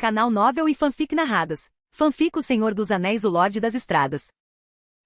Canal Novel e Fanfic Narradas. Fanfic O Senhor dos Anéis, o Lorde das Estradas.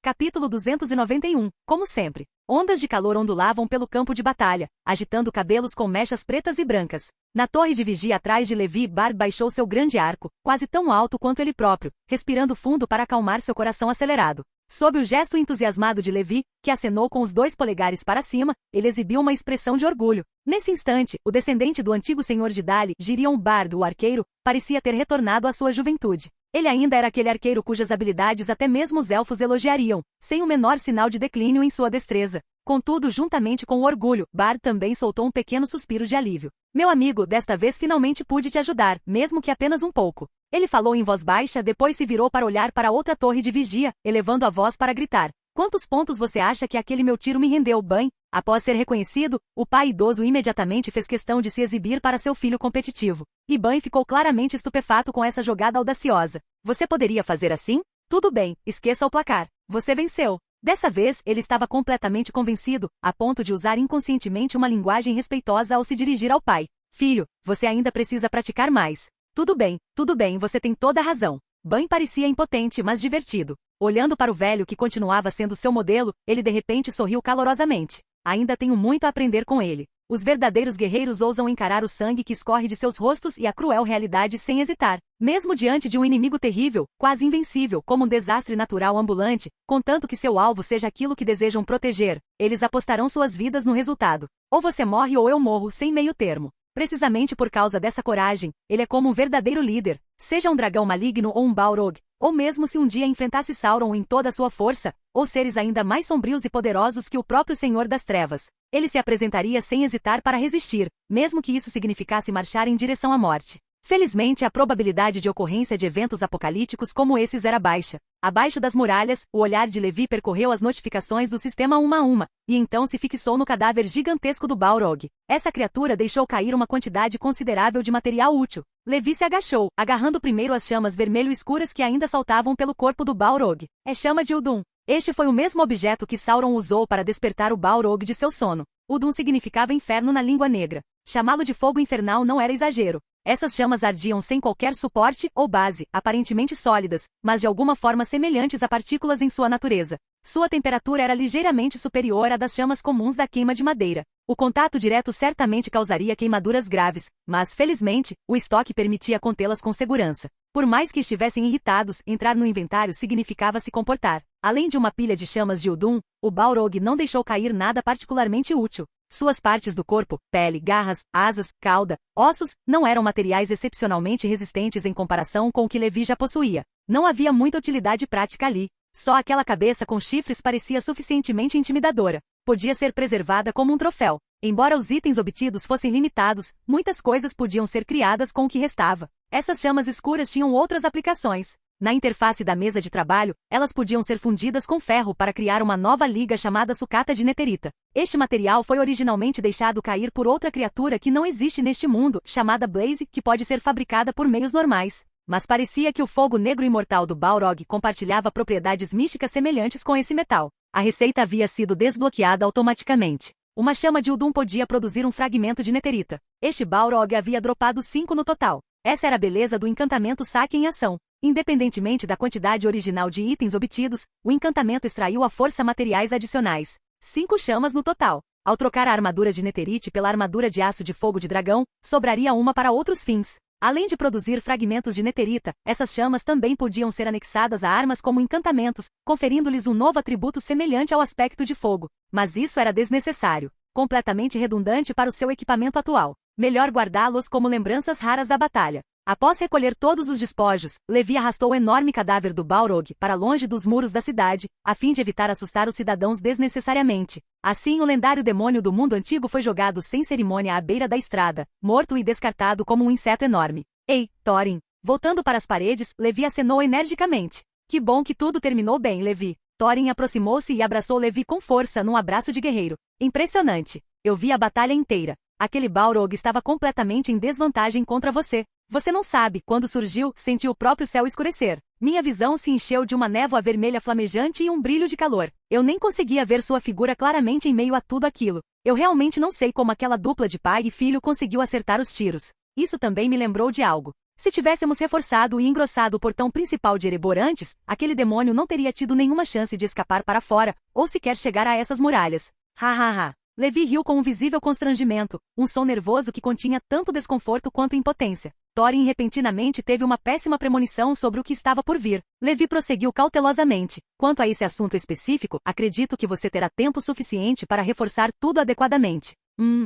Capítulo 291. Como sempre, ondas de calor ondulavam pelo campo de batalha, agitando cabelos com mechas pretas e brancas. Na torre de vigia atrás de Levi, Bard baixou seu grande arco, quase tão alto quanto ele próprio, respirando fundo para acalmar seu coração acelerado. Sob o gesto entusiasmado de Levi, que acenou com os 2 polegares para cima, ele exibiu uma expressão de orgulho. Nesse instante, o descendente do antigo senhor de Dali, Girion Bard, o arqueiro, parecia ter retornado à sua juventude. Ele ainda era aquele arqueiro cujas habilidades até mesmo os elfos elogiariam, sem o menor sinal de declínio em sua destreza. Contudo, juntamente com o orgulho, Bard também soltou um pequeno suspiro de alívio. Meu amigo, desta vez finalmente pude te ajudar, mesmo que apenas um pouco. Ele falou em voz baixa, depois se virou para olhar para outra torre de vigia, elevando a voz para gritar. Quantos pontos você acha que aquele meu tiro me rendeu, Ban? Após ser reconhecido, o pai idoso imediatamente fez questão de se exibir para seu filho competitivo. E Ban ficou claramente estupefato com essa jogada audaciosa. Você poderia fazer assim? Tudo bem, esqueça o placar. Você venceu. Dessa vez, ele estava completamente convencido, a ponto de usar inconscientemente uma linguagem respeitosa ao se dirigir ao pai. Filho, você ainda precisa praticar mais. Tudo bem, você tem toda a razão. Ban parecia impotente, mas divertido. Olhando para o velho que continuava sendo seu modelo, ele de repente sorriu calorosamente. Ainda tenho muito a aprender com ele. Os verdadeiros guerreiros ousam encarar o sangue que escorre de seus rostos e a cruel realidade sem hesitar. Mesmo diante de um inimigo terrível, quase invencível, como um desastre natural ambulante, contanto que seu alvo seja aquilo que desejam proteger, eles apostarão suas vidas no resultado. Ou você morre ou eu morro, sem meio termo. Precisamente por causa dessa coragem, ele é como um verdadeiro líder, seja um dragão maligno ou um Balrog, ou mesmo se um dia enfrentasse Sauron em toda a sua força, ou seres ainda mais sombrios e poderosos que o próprio Senhor das Trevas. Ele se apresentaria sem hesitar para resistir, mesmo que isso significasse marchar em direção à morte. Felizmente, a probabilidade de ocorrência de eventos apocalípticos como esses era baixa. Abaixo das muralhas, o olhar de Levi percorreu as notificações do sistema uma a uma, e então se fixou no cadáver gigantesco do Balrog. Essa criatura deixou cair uma quantidade considerável de material útil. Levi se agachou, agarrando primeiro as chamas vermelho escuras que ainda saltavam pelo corpo do Balrog. É chama de Udun. Este foi o mesmo objeto que Sauron usou para despertar o Balrog de seu sono. Udun significava inferno na língua negra. Chamá-lo de fogo infernal não era exagero. Essas chamas ardiam sem qualquer suporte ou base, aparentemente sólidas, mas de alguma forma semelhantes a partículas em sua natureza. Sua temperatura era ligeiramente superior à das chamas comuns da queima de madeira. O contato direto certamente causaria queimaduras graves, mas, felizmente, o estoque permitia contê-las com segurança. Por mais que estivessem irritados, entrar no inventário significava se comportar. Além de uma pilha de chamas de Udun, o Balrog não deixou cair nada particularmente útil. Suas partes do corpo, pele, garras, asas, cauda, ossos, não eram materiais excepcionalmente resistentes em comparação com o que Levi já possuía. Não havia muita utilidade prática ali. Só aquela cabeça com chifres parecia suficientemente intimidadora. Podia ser preservada como um troféu. Embora os itens obtidos fossem limitados, muitas coisas podiam ser criadas com o que restava. Essas chamas escuras tinham outras aplicações. Na interface da mesa de trabalho, elas podiam ser fundidas com ferro para criar uma nova liga chamada sucata de neterita. Este material foi originalmente deixado cair por outra criatura que não existe neste mundo, chamada Blaze, que pode ser fabricada por meios normais. Mas parecia que o fogo negro imortal do Balrog compartilhava propriedades místicas semelhantes com esse metal. A receita havia sido desbloqueada automaticamente. Uma chama de Udun podia produzir um fragmento de neterita. Este Balrog havia dropado 5 no total. Essa era a beleza do encantamento saque em ação. Independentemente da quantidade original de itens obtidos, o encantamento extraiu à força materiais adicionais. 5 chamas no total. Ao trocar a armadura de neterite pela armadura de aço de fogo de dragão, sobraria uma para outros fins. Além de produzir fragmentos de neterita, essas chamas também podiam ser anexadas a armas como encantamentos, conferindo-lhes um novo atributo semelhante ao aspecto de fogo. Mas isso era desnecessário, completamente redundante para o seu equipamento atual. Melhor guardá-los como lembranças raras da batalha. Após recolher todos os despojos, Levi arrastou o enorme cadáver do Balrog para longe dos muros da cidade, a fim de evitar assustar os cidadãos desnecessariamente. Assim, o lendário demônio do mundo antigo foi jogado sem cerimônia à beira da estrada, morto e descartado como um inseto enorme. Ei, Thorin! Voltando para as paredes, Levi acenou energicamente. Que bom que tudo terminou bem, Levi. Thorin aproximou-se e abraçou Levi com força num abraço de guerreiro. Impressionante! Eu vi a batalha inteira. Aquele Balrog estava completamente em desvantagem contra você. Você não sabe, quando surgiu, senti o próprio céu escurecer. Minha visão se encheu de uma névoa vermelha flamejante e um brilho de calor. Eu nem conseguia ver sua figura claramente em meio a tudo aquilo. Eu realmente não sei como aquela dupla de pai e filho conseguiu acertar os tiros. Isso também me lembrou de algo. Se tivéssemos reforçado e engrossado o portão principal de Erebor antes, aquele demônio não teria tido nenhuma chance de escapar para fora, ou sequer chegar a essas muralhas. Ha ha ha. Levi riu com um visível constrangimento, um som nervoso que continha tanto desconforto quanto impotência. Thorin repentinamente teve uma péssima premonição sobre o que estava por vir. Levi prosseguiu cautelosamente. Quanto a esse assunto específico, acredito que você terá tempo suficiente para reforçar tudo adequadamente.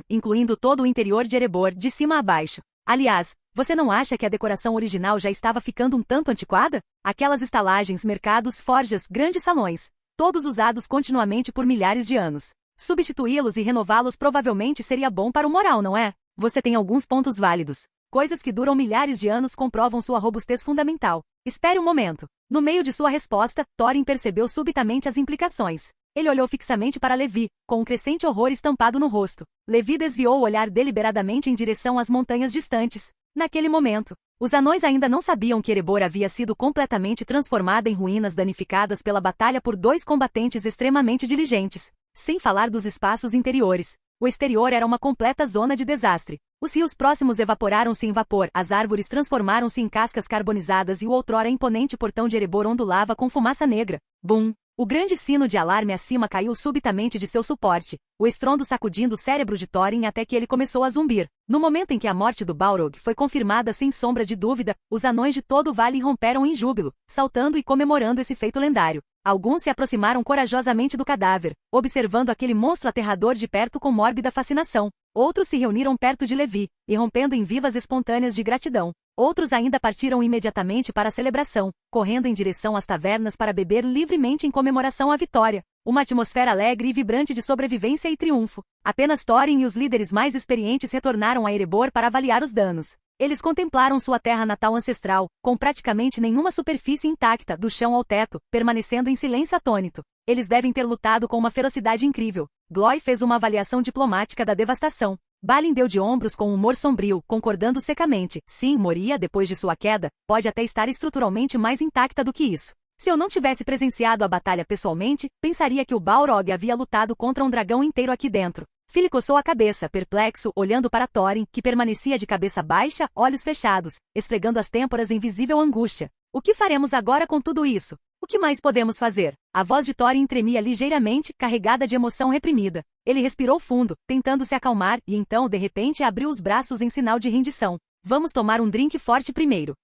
Incluindo todo o interior de Erebor, de cima a baixo. Aliás, você não acha que a decoração original já estava ficando um tanto antiquada? Aquelas estalagens, mercados, forjas, grandes salões, todos usados continuamente por milhares de anos. Substituí-los e renová-los provavelmente seria bom para o moral, não é? Você tem alguns pontos válidos. Coisas que duram milhares de anos comprovam sua robustez fundamental. Espere um momento. No meio de sua resposta, Thorin percebeu subitamente as implicações. Ele olhou fixamente para Levi, com um crescente horror estampado no rosto. Levi desviou o olhar deliberadamente em direção às montanhas distantes. Naquele momento, os anões ainda não sabiam que Erebor havia sido completamente transformada em ruínas danificadas pela batalha por dois combatentes extremamente diligentes. Sem falar dos espaços interiores. O exterior era uma completa zona de desastre. Os rios próximos evaporaram-se em vapor, as árvores transformaram-se em cascas carbonizadas e o outrora imponente portão de Erebor ondulava com fumaça negra. Bum! O grande sino de alarme acima caiu subitamente de seu suporte, o estrondo sacudindo o cérebro de Thorin até que ele começou a zumbir. No momento em que a morte do Balrog foi confirmada sem sombra de dúvida, os anões de todo o vale romperam em júbilo, saltando e comemorando esse feito lendário. Alguns se aproximaram corajosamente do cadáver, observando aquele monstro aterrador de perto com mórbida fascinação. Outros se reuniram perto de Levi, irrompendo em vivas espontâneas de gratidão. Outros ainda partiram imediatamente para a celebração, correndo em direção às tavernas para beber livremente em comemoração à vitória. Uma atmosfera alegre e vibrante de sobrevivência e triunfo. Apenas Thorin e os líderes mais experientes retornaram a Erebor para avaliar os danos. Eles contemplaram sua terra natal ancestral, com praticamente nenhuma superfície intacta, do chão ao teto, permanecendo em silêncio atônito. Eles devem ter lutado com uma ferocidade incrível. Glói fez uma avaliação diplomática da devastação. Balin deu de ombros com um humor sombrio, concordando secamente. Sim, Moria, depois de sua queda, pode até estar estruturalmente mais intacta do que isso. Se eu não tivesse presenciado a batalha pessoalmente, pensaria que o Balrog havia lutado contra um dragão inteiro aqui dentro. Philly coçou a cabeça, perplexo, olhando para Thorin, que permanecia de cabeça baixa, olhos fechados, esfregando as têmporas em visível angústia. O que faremos agora com tudo isso? O que mais podemos fazer? A voz de Thorin tremia ligeiramente, carregada de emoção reprimida. Ele respirou fundo, tentando se acalmar, e então, de repente, abriu os braços em sinal de rendição. Vamos tomar um drink forte primeiro.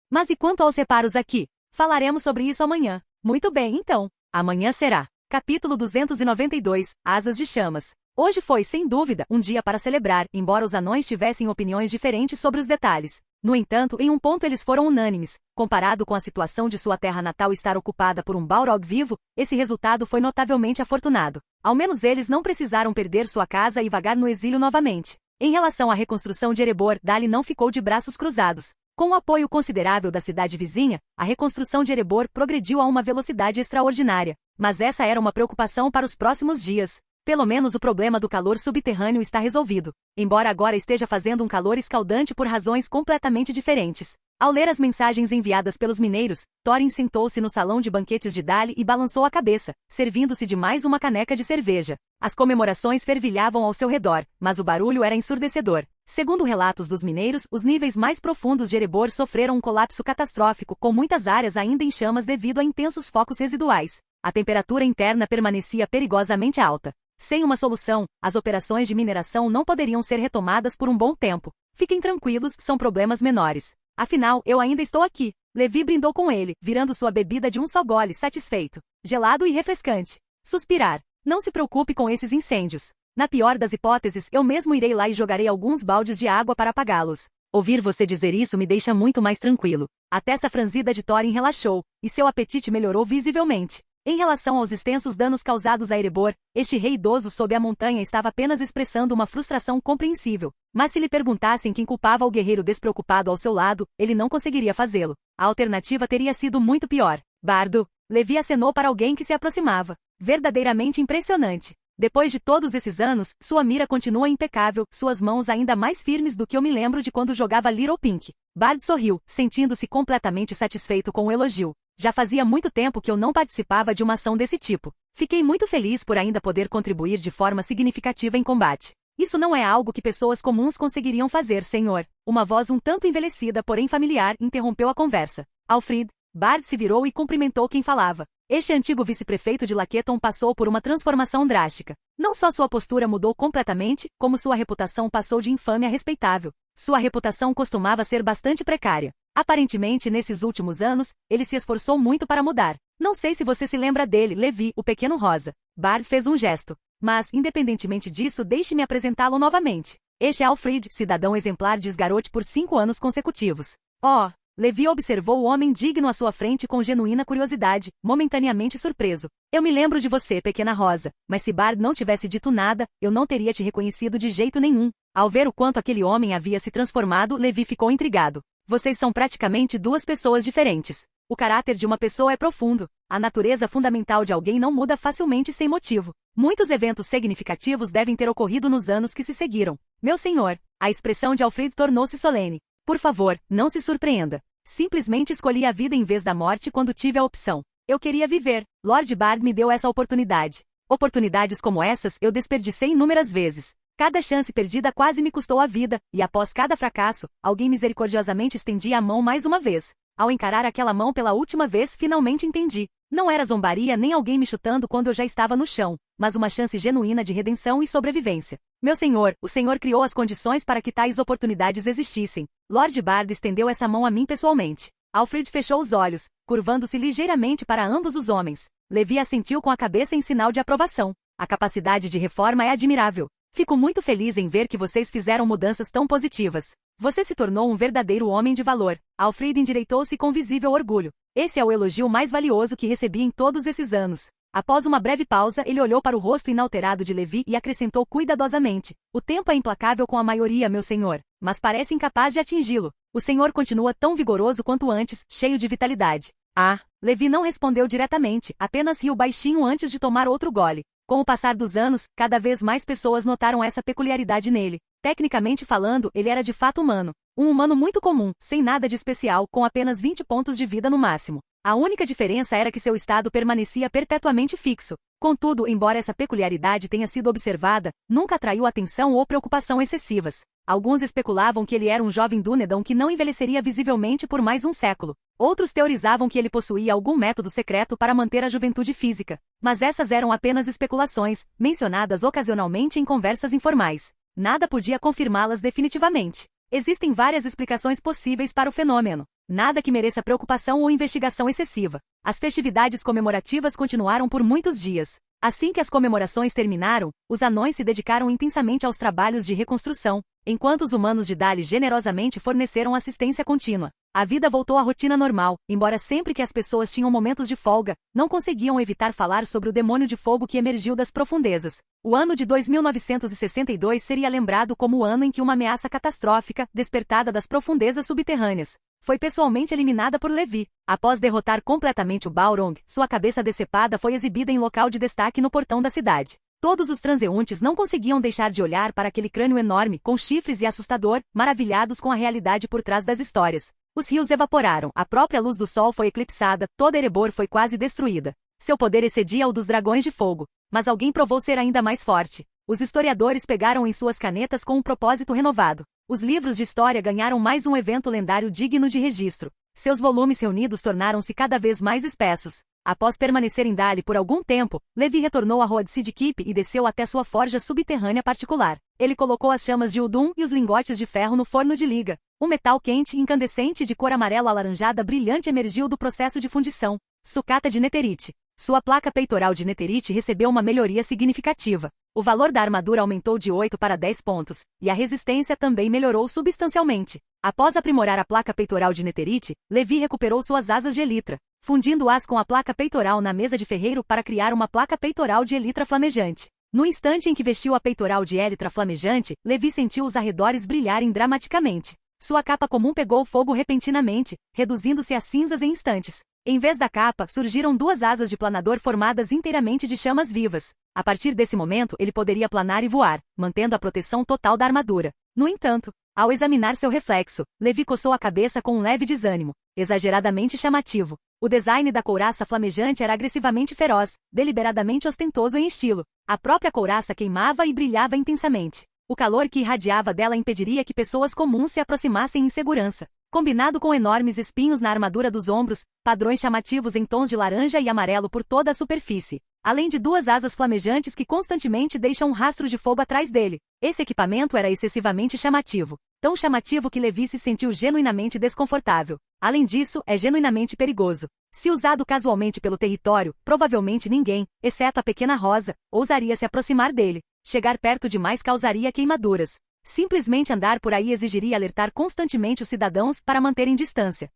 Mas e quanto aos reparos aqui? Falaremos sobre isso amanhã. Muito bem, então. Amanhã será. Capítulo 292, Asas de Chamas. Hoje foi, sem dúvida, um dia para celebrar, embora os anões tivessem opiniões diferentes sobre os detalhes. No entanto, em um ponto eles foram unânimes. Comparado com a situação de sua terra natal estar ocupada por um Balrog vivo, esse resultado foi notavelmente afortunado. Ao menos eles não precisaram perder sua casa e vagar no exílio novamente. Em relação à reconstrução de Erebor, Dali não ficou de braços cruzados. Com o apoio considerável da cidade vizinha, a reconstrução de Erebor progrediu a uma velocidade extraordinária. Mas essa era uma preocupação para os próximos dias. Pelo menos o problema do calor subterrâneo está resolvido, embora agora esteja fazendo um calor escaldante por razões completamente diferentes. Ao ler as mensagens enviadas pelos mineiros, Thorin sentou-se no salão de banquetes de Dali e balançou a cabeça, servindo-se de mais uma caneca de cerveja. As comemorações fervilhavam ao seu redor, mas o barulho era ensurdecedor. Segundo relatos dos mineiros, os níveis mais profundos de Erebor sofreram um colapso catastrófico, com muitas áreas ainda em chamas devido a intensos focos residuais. A temperatura interna permanecia perigosamente alta. Sem uma solução, as operações de mineração não poderiam ser retomadas por um bom tempo. Fiquem tranquilos, são problemas menores. Afinal, eu ainda estou aqui. Levi brindou com ele, virando sua bebida de um só gole, satisfeito. Gelado e refrescante. Suspirar. Não se preocupe com esses incêndios. Na pior das hipóteses, eu mesmo irei lá e jogarei alguns baldes de água para apagá-los. Ouvir você dizer isso me deixa muito mais tranquilo. A testa franzida de Thorin relaxou, e seu apetite melhorou visivelmente. Em relação aos extensos danos causados a Erebor, este rei idoso sob a montanha estava apenas expressando uma frustração compreensível. Mas se lhe perguntassem quem culpava o guerreiro despreocupado ao seu lado, ele não conseguiria fazê-lo. A alternativa teria sido muito pior. Bardo. Levi acenou para alguém que se aproximava. Verdadeiramente impressionante. Depois de todos esses anos, sua mira continua impecável, suas mãos ainda mais firmes do que eu me lembro de quando jogava Little Pink. Bard sorriu, sentindo-se completamente satisfeito com o elogio. Já fazia muito tempo que eu não participava de uma ação desse tipo. Fiquei muito feliz por ainda poder contribuir de forma significativa em combate. Isso não é algo que pessoas comuns conseguiriam fazer, senhor. Uma voz um tanto envelhecida, porém familiar, interrompeu a conversa. Alfred, Bard se virou e cumprimentou quem falava. Este antigo vice-prefeito de Laketon passou por uma transformação drástica. Não só sua postura mudou completamente, como sua reputação passou de infame a respeitável. Sua reputação costumava ser bastante precária. Aparentemente, nesses últimos anos, ele se esforçou muito para mudar. Não sei se você se lembra dele, Levi, o pequeno rosa. Bard fez um gesto. Mas, independentemente disso, deixe-me apresentá-lo novamente. Este é Alfred, cidadão exemplar de Sgaroth por 5 anos consecutivos. Oh! Levi observou o homem digno à sua frente com genuína curiosidade, momentaneamente surpreso. Eu me lembro de você, pequena rosa, mas se Bard não tivesse dito nada, eu não teria te reconhecido de jeito nenhum. Ao ver o quanto aquele homem havia se transformado, Levi ficou intrigado. Vocês são praticamente duas pessoas diferentes. O caráter de uma pessoa é profundo. A natureza fundamental de alguém não muda facilmente sem motivo. Muitos eventos significativos devem ter ocorrido nos anos que se seguiram. Meu senhor, a expressão de Alfred tornou-se solene. Por favor, não se surpreenda. Simplesmente escolhi a vida em vez da morte quando tive a opção. Eu queria viver. Lord Bard me deu essa oportunidade. Oportunidades como essas eu desperdicei inúmeras vezes. Cada chance perdida quase me custou a vida, e após cada fracasso, alguém misericordiosamente estendia a mão mais uma vez. Ao encarar aquela mão pela última vez, finalmente entendi. Não era zombaria nem alguém me chutando quando eu já estava no chão, mas uma chance genuína de redenção e sobrevivência. Meu senhor, o senhor criou as condições para que tais oportunidades existissem. Lord Bard estendeu essa mão a mim pessoalmente. Alfred fechou os olhos, curvando-se ligeiramente para ambos os homens. Levi assentiu com a cabeça em sinal de aprovação. A capacidade de reforma é admirável. Fico muito feliz em ver que vocês fizeram mudanças tão positivas. Você se tornou um verdadeiro homem de valor. Alfred endireitou-se com visível orgulho. Esse é o elogio mais valioso que recebi em todos esses anos. Após uma breve pausa, ele olhou para o rosto inalterado de Levi e acrescentou cuidadosamente. O tempo é implacável com a maioria, meu senhor, mas parece incapaz de atingi-lo. O senhor continua tão vigoroso quanto antes, cheio de vitalidade. Ah, Levi não respondeu diretamente, apenas riu baixinho antes de tomar outro gole. Com o passar dos anos, cada vez mais pessoas notaram essa peculiaridade nele. Tecnicamente falando, ele era de fato humano. Um humano muito comum, sem nada de especial, com apenas 20 pontos de vida no máximo. A única diferença era que seu estado permanecia perpetuamente fixo. Contudo, embora essa peculiaridade tenha sido observada, nunca atraiu atenção ou preocupação excessivas. Alguns especulavam que ele era um jovem Dúnedain que não envelheceria visivelmente por mais um século. Outros teorizavam que ele possuía algum método secreto para manter a juventude física. Mas essas eram apenas especulações, mencionadas ocasionalmente em conversas informais. Nada podia confirmá-las definitivamente. Existem várias explicações possíveis para o fenômeno. Nada que mereça preocupação ou investigação excessiva. As festividades comemorativas continuaram por muitos dias. Assim que as comemorações terminaram, os anões se dedicaram intensamente aos trabalhos de reconstrução, enquanto os humanos de Dali generosamente forneceram assistência contínua. A vida voltou à rotina normal, embora sempre que as pessoas tinham momentos de folga, não conseguiam evitar falar sobre o demônio de fogo que emergiu das profundezas. O ano de 2962 seria lembrado como o ano em que uma ameaça catastrófica, despertada das profundezas subterrâneas, foi pessoalmente eliminada por Levi. Após derrotar completamente o Balrog, sua cabeça decepada foi exibida em local de destaque no portão da cidade. Todos os transeuntes não conseguiam deixar de olhar para aquele crânio enorme, com chifres e assustador, maravilhados com a realidade por trás das histórias. Os rios evaporaram, a própria luz do sol foi eclipsada, toda Erebor foi quase destruída. Seu poder excedia ao dos dragões de fogo. Mas alguém provou ser ainda mais forte. Os historiadores pegaram em suas canetas com um propósito renovado. Os livros de história ganharam mais um evento lendário digno de registro. Seus volumes reunidos tornaram-se cada vez mais espessos. Após permanecer em Dali por algum tempo, Levi retornou a Road Seed Keep e desceu até sua forja subterrânea particular. Ele colocou as chamas de Uldum e os lingotes de ferro no forno de liga. Um metal quente e incandescente de cor amarelo-alaranjada brilhante emergiu do processo de fundição. Sucata de Netherite. Sua placa peitoral de Netherite recebeu uma melhoria significativa. O valor da armadura aumentou de 8 para 10 pontos, e a resistência também melhorou substancialmente. Após aprimorar a placa peitoral de Netherite, Levi recuperou suas asas de Elytra, fundindo-as com a placa peitoral na mesa de ferreiro para criar uma placa peitoral de Elytra flamejante. No instante em que vestiu a peitoral de Elytra flamejante, Levi sentiu os arredores brilharem dramaticamente. Sua capa comum pegou fogo repentinamente, reduzindo-se a cinzas em instantes. Em vez da capa, surgiram duas asas de planador formadas inteiramente de chamas vivas. A partir desse momento, ele poderia planar e voar, mantendo a proteção total da armadura. No entanto, ao examinar seu reflexo, Levi coçou a cabeça com um leve desânimo, exageradamente chamativo. O design da couraça flamejante era agressivamente feroz, deliberadamente ostentoso em estilo. A própria couraça queimava e brilhava intensamente. O calor que irradiava dela impediria que pessoas comuns se aproximassem em segurança. Combinado com enormes espinhos na armadura dos ombros, padrões chamativos em tons de laranja e amarelo por toda a superfície, além de 2 asas flamejantes que constantemente deixam um rastro de fogo atrás dele. Esse equipamento era excessivamente chamativo. Tão chamativo que Levi se sentiu genuinamente desconfortável. Além disso, é genuinamente perigoso. Se usado casualmente pelo território, provavelmente ninguém, exceto a pequena Rosa, ousaria se aproximar dele. Chegar perto demais causaria queimaduras. Simplesmente andar por aí exigiria alertar constantemente os cidadãos para manterem distância.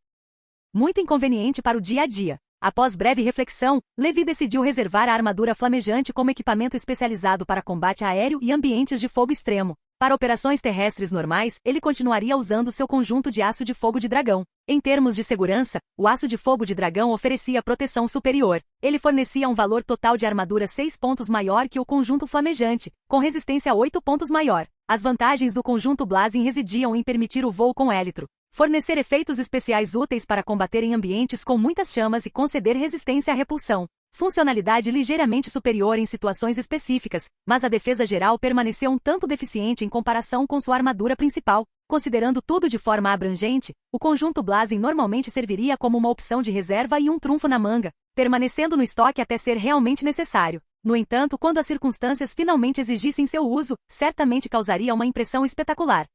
Muito inconveniente para o dia a dia. Após breve reflexão, Levi decidiu reservar a armadura flamejante como equipamento especializado para combate aéreo e ambientes de fogo extremo. Para operações terrestres normais, ele continuaria usando seu conjunto de aço de fogo de dragão. Em termos de segurança, o aço de fogo de dragão oferecia proteção superior. Ele fornecia um valor total de armadura 6 pontos maior que o conjunto flamejante, com resistência 8 pontos maior. As vantagens do conjunto Blazing residiam em permitir o voo com élitro, fornecer efeitos especiais úteis para combater em ambientes com muitas chamas e conceder resistência à repulsão. Funcionalidade ligeiramente superior em situações específicas, mas a defesa geral permaneceu um tanto deficiente em comparação com sua armadura principal. Considerando tudo de forma abrangente, o conjunto Blazing normalmente serviria como uma opção de reserva e um trunfo na manga, permanecendo no estoque até ser realmente necessário. No entanto, quando as circunstâncias finalmente exigissem seu uso, certamente causaria uma impressão espetacular.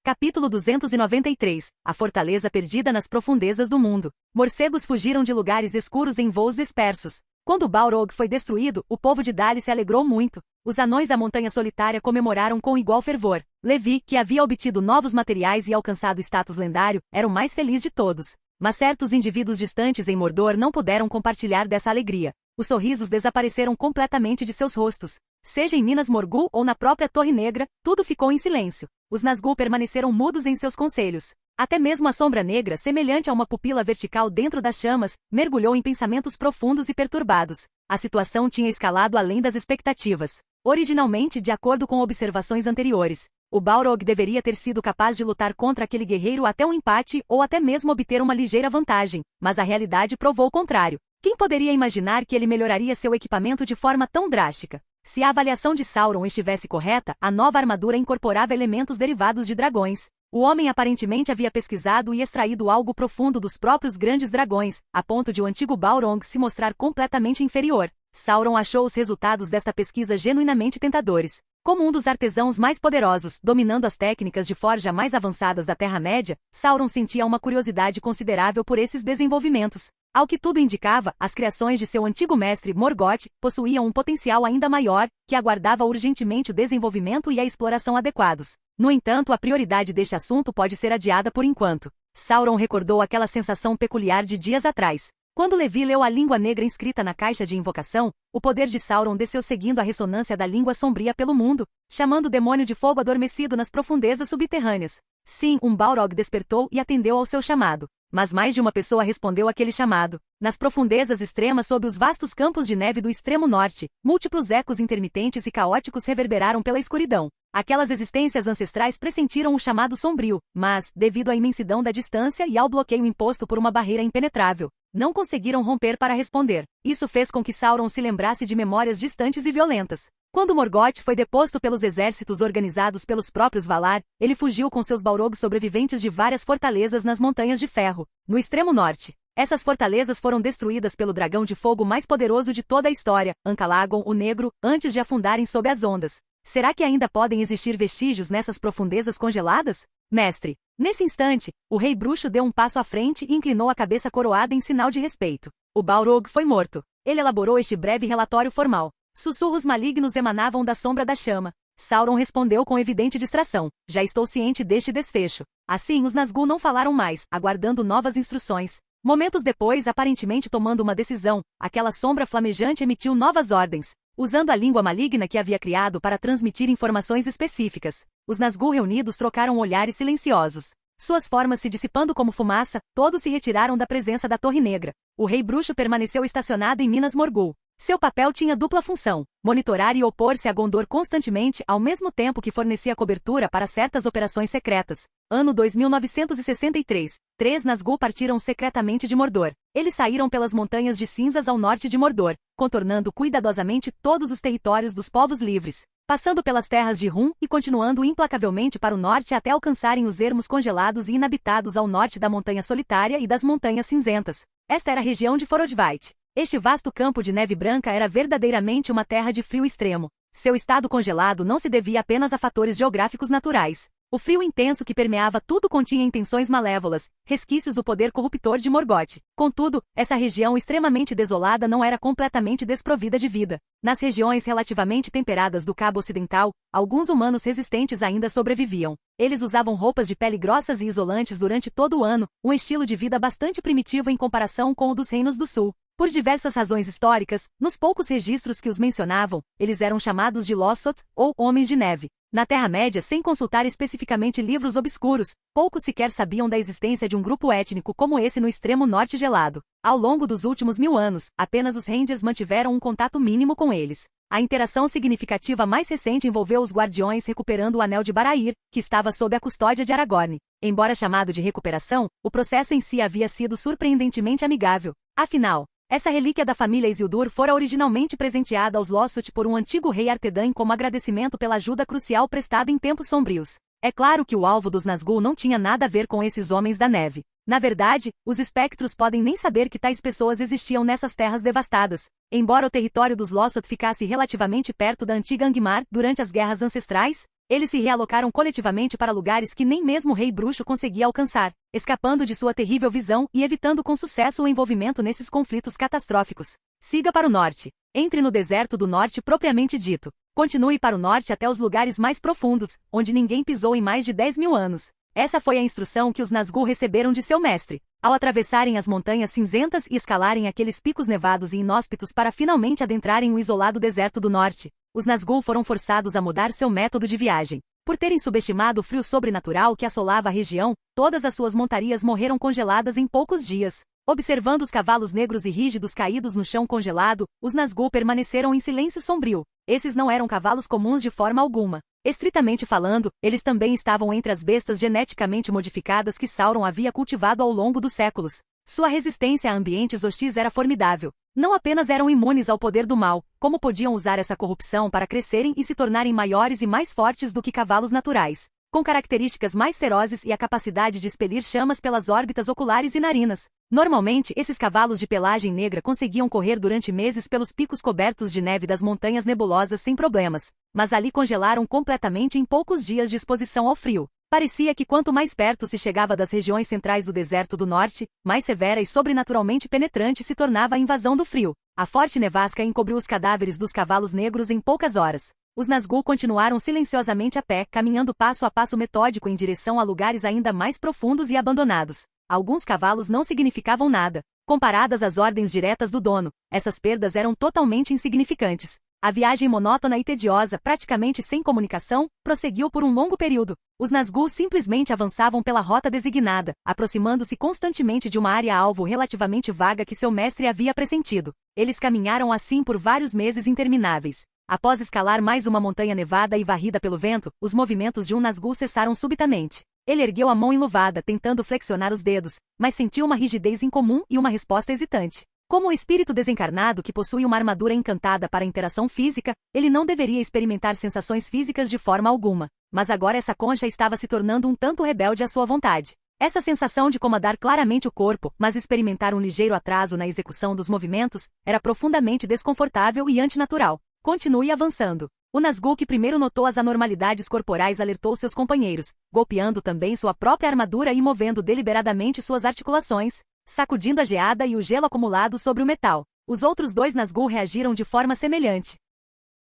Capítulo 293. A fortaleza perdida nas profundezas do mundo. Morcegos fugiram de lugares escuros em voos dispersos. Quando Balrog foi destruído, o povo de Dali se alegrou muito. Os anões da Montanha Solitária comemoraram com igual fervor. Levi, que havia obtido novos materiais e alcançado status lendário, era o mais feliz de todos. Mas certos indivíduos distantes em Mordor não puderam compartilhar dessa alegria. Os sorrisos desapareceram completamente de seus rostos. Seja em Minas Morgul ou na própria Torre Negra, tudo ficou em silêncio. Os Nazgûl permaneceram mudos em seus conselhos. Até mesmo a sombra negra, semelhante a uma pupila vertical dentro das chamas, mergulhou em pensamentos profundos e perturbados. A situação tinha escalado além das expectativas. Originalmente, de acordo com observações anteriores, o Balrog deveria ter sido capaz de lutar contra aquele guerreiro até um empate ou até mesmo obter uma ligeira vantagem, mas a realidade provou o contrário. Quem poderia imaginar que ele melhoraria seu equipamento de forma tão drástica? Se a avaliação de Sauron estivesse correta, a nova armadura incorporava elementos derivados de dragões. O homem aparentemente havia pesquisado e extraído algo profundo dos próprios grandes dragões, a ponto de o antigo Balrog se mostrar completamente inferior. Sauron achou os resultados desta pesquisa genuinamente tentadores. Como um dos artesãos mais poderosos, dominando as técnicas de forja mais avançadas da Terra-média, Sauron sentia uma curiosidade considerável por esses desenvolvimentos. Ao que tudo indicava, as criações de seu antigo mestre, Morgoth, possuíam um potencial ainda maior, que aguardava urgentemente o desenvolvimento e a exploração adequados. No entanto, a prioridade deste assunto pode ser adiada por enquanto. Sauron recordou aquela sensação peculiar de dias atrás. Quando Levi leu a língua negra inscrita na caixa de invocação, o poder de Sauron desceu seguindo a ressonância da língua sombria pelo mundo, chamando o demônio de fogo adormecido nas profundezas subterrâneas. Sim, um Balrog despertou e atendeu ao seu chamado. Mas mais de uma pessoa respondeu àquele chamado. Nas profundezas extremas sob os vastos campos de neve do extremo norte, múltiplos ecos intermitentes e caóticos reverberaram pela escuridão. Aquelas existências ancestrais pressentiram o chamado sombrio, mas, devido à imensidão da distância e ao bloqueio imposto por uma barreira impenetrável, não conseguiram romper para responder. Isso fez com que Sauron se lembrasse de memórias distantes e violentas. Quando Morgoth foi deposto pelos exércitos organizados pelos próprios Valar, ele fugiu com seus Balrogs sobreviventes de várias fortalezas nas Montanhas de Ferro, no extremo norte. Essas fortalezas foram destruídas pelo dragão de fogo mais poderoso de toda a história, Ancalagon, o Negro, antes de afundarem sob as ondas. Será que ainda podem existir vestígios nessas profundezas congeladas? Mestre. Nesse instante, o rei bruxo deu um passo à frente e inclinou a cabeça coroada em sinal de respeito. O Balrog foi morto. Ele elaborou este breve relatório formal. Sussurros malignos emanavam da sombra da chama. Sauron respondeu com evidente distração. Já estou ciente deste desfecho. Assim, os Nazgûl não falaram mais, aguardando novas instruções. Momentos depois, aparentemente tomando uma decisão, aquela sombra flamejante emitiu novas ordens. Usando a língua maligna que havia criado para transmitir informações específicas, os Nazgûl reunidos trocaram olhares silenciosos. Suas formas se dissipando como fumaça, todos se retiraram da presença da Torre Negra. O rei bruxo permaneceu estacionado em Minas Morgul. Seu papel tinha dupla função: monitorar e opor-se a Gondor constantemente, ao mesmo tempo que fornecia cobertura para certas operações secretas. Ano 2963. 3 Nazgûl partiram secretamente de Mordor. Eles saíram pelas montanhas de cinzas ao norte de Mordor, contornando cuidadosamente todos os territórios dos povos livres. passando pelas terras de Rum e continuando implacavelmente para o norte até alcançarem os ermos congelados e inabitados ao norte da Montanha Solitária e das Montanhas Cinzentas. Esta era a região de Forodvite. Este vasto campo de neve branca era verdadeiramente uma terra de frio extremo. Seu estado congelado não se devia apenas a fatores geográficos naturais. O frio intenso que permeava tudo continha intenções malévolas, resquícios do poder corruptor de Morgoth. Contudo, essa região extremamente desolada não era completamente desprovida de vida. Nas regiões relativamente temperadas do Cabo Ocidental, alguns humanos resistentes ainda sobreviviam. Eles usavam roupas de pele grossas e isolantes durante todo o ano, um estilo de vida bastante primitivo em comparação com o dos reinos do sul. Por diversas razões históricas, nos poucos registros que os mencionavam, eles eram chamados de Lossot, ou Homens de Neve. Na Terra-média, sem consultar especificamente livros obscuros, poucos sequer sabiam da existência de um grupo étnico como esse no extremo norte gelado. Ao longo dos últimos 1000 anos, apenas os Rangers mantiveram um contato mínimo com eles. A interação significativa mais recente envolveu os Guardiões recuperando o Anel de Barad-dûr, que estava sob a custódia de Aragorn. Embora chamado de recuperação, o processo em si havia sido surpreendentemente amigável. Afinal, essa relíquia da família Isildur fora originalmente presenteada aos Lossot por um antigo rei Arthedain como agradecimento pela ajuda crucial prestada em tempos sombrios. É claro que o alvo dos Nazgûl não tinha nada a ver com esses Homens da Neve. Na verdade, os espectros podem nem saber que tais pessoas existiam nessas terras devastadas. Embora o território dos Lossot ficasse relativamente perto da antiga Angmar durante as guerras ancestrais, eles se realocaram coletivamente para lugares que nem mesmo o Rei Bruxo conseguia alcançar, escapando de sua terrível visão e evitando com sucesso o envolvimento nesses conflitos catastróficos. Siga para o norte. Entre no deserto do norte propriamente dito. Continue para o norte até os lugares mais profundos, onde ninguém pisou em mais de 10.000 anos. Essa foi a instrução que os Nazgûl receberam de seu mestre. Ao atravessarem as montanhas cinzentas e escalarem aqueles picos nevados e inóspitos para finalmente adentrarem o isolado deserto do norte, os Nazgûl foram forçados a mudar seu método de viagem. Por terem subestimado o frio sobrenatural que assolava a região, todas as suas montarias morreram congeladas em poucos dias. Observando os cavalos negros e rígidos caídos no chão congelado, os Nazgûl permaneceram em silêncio sombrio. Esses não eram cavalos comuns de forma alguma. Estritamente falando, eles também estavam entre as bestas geneticamente modificadas que Sauron havia cultivado ao longo dos séculos. Sua resistência a ambientes hostis era formidável. Não apenas eram imunes ao poder do mal, como podiam usar essa corrupção para crescerem e se tornarem maiores e mais fortes do que cavalos naturais, com características mais ferozes e a capacidade de expelir chamas pelas órbitas oculares e narinas. Normalmente, esses cavalos de pelagem negra conseguiam correr durante meses pelos picos cobertos de neve das montanhas nebulosas sem problemas, mas ali congelaram completamente em poucos dias de exposição ao frio. Parecia que quanto mais perto se chegava das regiões centrais do deserto do norte, mais severa e sobrenaturalmente penetrante se tornava a invasão do frio. A forte nevasca encobriu os cadáveres dos cavalos negros em poucas horas. Os Nazgûl continuaram silenciosamente a pé, caminhando passo a passo metódico em direção a lugares ainda mais profundos e abandonados. Alguns cavalos não significavam nada. Comparadas às ordens diretas do dono, essas perdas eram totalmente insignificantes. A viagem monótona e tediosa, praticamente sem comunicação, prosseguiu por um longo período. Os Nazgûl simplesmente avançavam pela rota designada, aproximando-se constantemente de uma área-alvo relativamente vaga que seu mestre havia pressentido. Eles caminharam assim por vários meses intermináveis. Após escalar mais uma montanha nevada e varrida pelo vento, os movimentos de um Nazgûl cessaram subitamente. Ele ergueu a mão enluvada, tentando flexionar os dedos, mas sentiu uma rigidez incomum e uma resposta hesitante. Como o espírito desencarnado que possui uma armadura encantada para a interação física, ele não deveria experimentar sensações físicas de forma alguma. Mas agora essa concha estava se tornando um tanto rebelde à sua vontade. Essa sensação de comandar claramente o corpo, mas experimentar um ligeiro atraso na execução dos movimentos, era profundamente desconfortável e antinatural. Continue avançando. O Nazgûl que primeiro notou as anormalidades corporais alertou seus companheiros, golpeando também sua própria armadura e movendo deliberadamente suas articulações, sacudindo a geada e o gelo acumulado sobre o metal. Os outros dois Nazgûl reagiram de forma semelhante.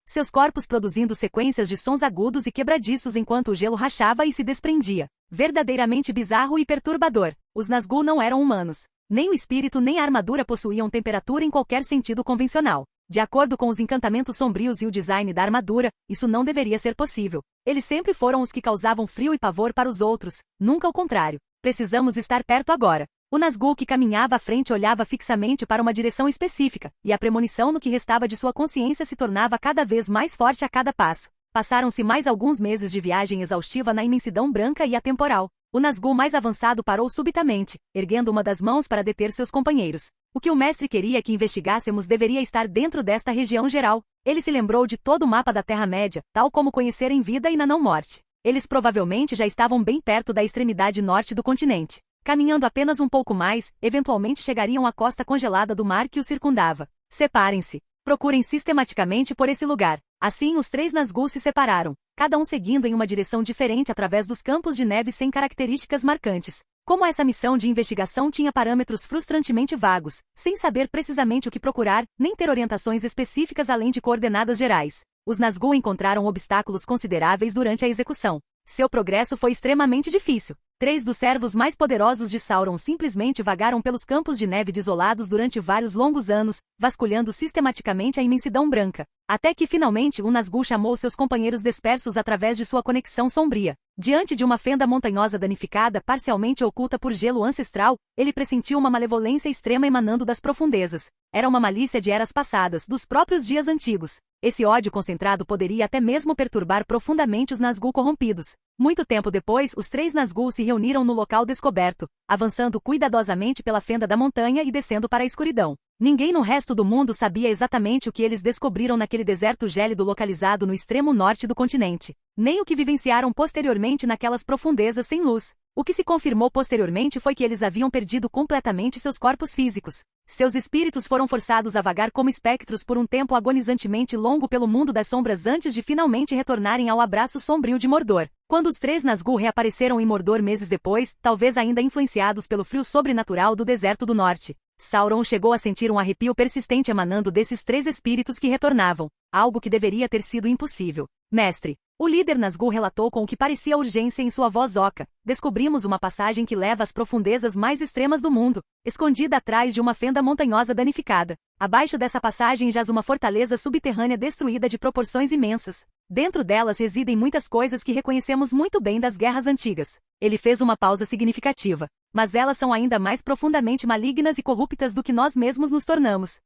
Seus corpos produzindo sequências de sons agudos e quebradiços enquanto o gelo rachava e se desprendia. Verdadeiramente bizarro e perturbador. Os Nazgûl não eram humanos. Nem o espírito nem a armadura possuíam temperatura em qualquer sentido convencional. De acordo com os encantamentos sombrios e o design da armadura, isso não deveria ser possível. Eles sempre foram os que causavam frio e pavor para os outros, nunca o contrário. Precisamos estar perto agora. O Nazgûl que caminhava à frente olhava fixamente para uma direção específica, e a premonição no que restava de sua consciência se tornava cada vez mais forte a cada passo. Passaram-se mais alguns meses de viagem exaustiva na imensidão branca e atemporal. O Nazgûl mais avançado parou subitamente, erguendo uma das mãos para deter seus companheiros. O que o mestre queria que investigássemos deveria estar dentro desta região geral. Ele se lembrou de todo o mapa da Terra-média, tal como conhecer em vida e na não-morte. Eles provavelmente já estavam bem perto da extremidade norte do continente. Caminhando apenas um pouco mais, eventualmente chegariam à costa congelada do mar que o circundava. Separem-se. Procurem sistematicamente por esse lugar. Assim os 3 Nazgûl se separaram, cada um seguindo em uma direção diferente através dos campos de neve sem características marcantes. Como essa missão de investigação tinha parâmetros frustrantemente vagos, sem saber precisamente o que procurar, nem ter orientações específicas além de coordenadas gerais, os Nazgûl encontraram obstáculos consideráveis durante a execução. Seu progresso foi extremamente difícil. 3 dos servos mais poderosos de Sauron simplesmente vagaram pelos campos de neve desolados durante vários longos anos, vasculhando sistematicamente a imensidão branca. Até que finalmente o Nazgûl chamou seus companheiros dispersos através de sua conexão sombria. Diante de uma fenda montanhosa danificada parcialmente oculta por gelo ancestral, ele pressentiu uma malevolência extrema emanando das profundezas. Era uma malícia de eras passadas, dos próprios dias antigos. Esse ódio concentrado poderia até mesmo perturbar profundamente os Nazgûl corrompidos. Muito tempo depois, os 3 Nazgûl se reuniram no local descoberto, avançando cuidadosamente pela fenda da montanha e descendo para a escuridão. Ninguém no resto do mundo sabia exatamente o que eles descobriram naquele deserto gélido localizado no extremo norte do continente, nem o que vivenciaram posteriormente naquelas profundezas sem luz. O que se confirmou posteriormente foi que eles haviam perdido completamente seus corpos físicos. Seus espíritos foram forçados a vagar como espectros por um tempo agonizantemente longo pelo mundo das sombras antes de finalmente retornarem ao abraço sombrio de Mordor. Quando os 3 Nazgûl reapareceram em Mordor meses depois, talvez ainda influenciados pelo frio sobrenatural do deserto do norte, Sauron chegou a sentir um arrepio persistente emanando desses 3 espíritos que retornavam, algo que deveria ter sido impossível. Mestre, o líder Nazgûl relatou com o que parecia urgência em sua voz oca. Descobrimos uma passagem que leva às profundezas mais extremas do mundo, escondida atrás de uma fenda montanhosa danificada. Abaixo dessa passagem jaz uma fortaleza subterrânea destruída de proporções imensas. Dentro delas residem muitas coisas que reconhecemos muito bem das guerras antigas. Ele fez uma pausa significativa. Mas elas são ainda mais profundamente malignas e corruptas do que nós mesmos nos tornamos.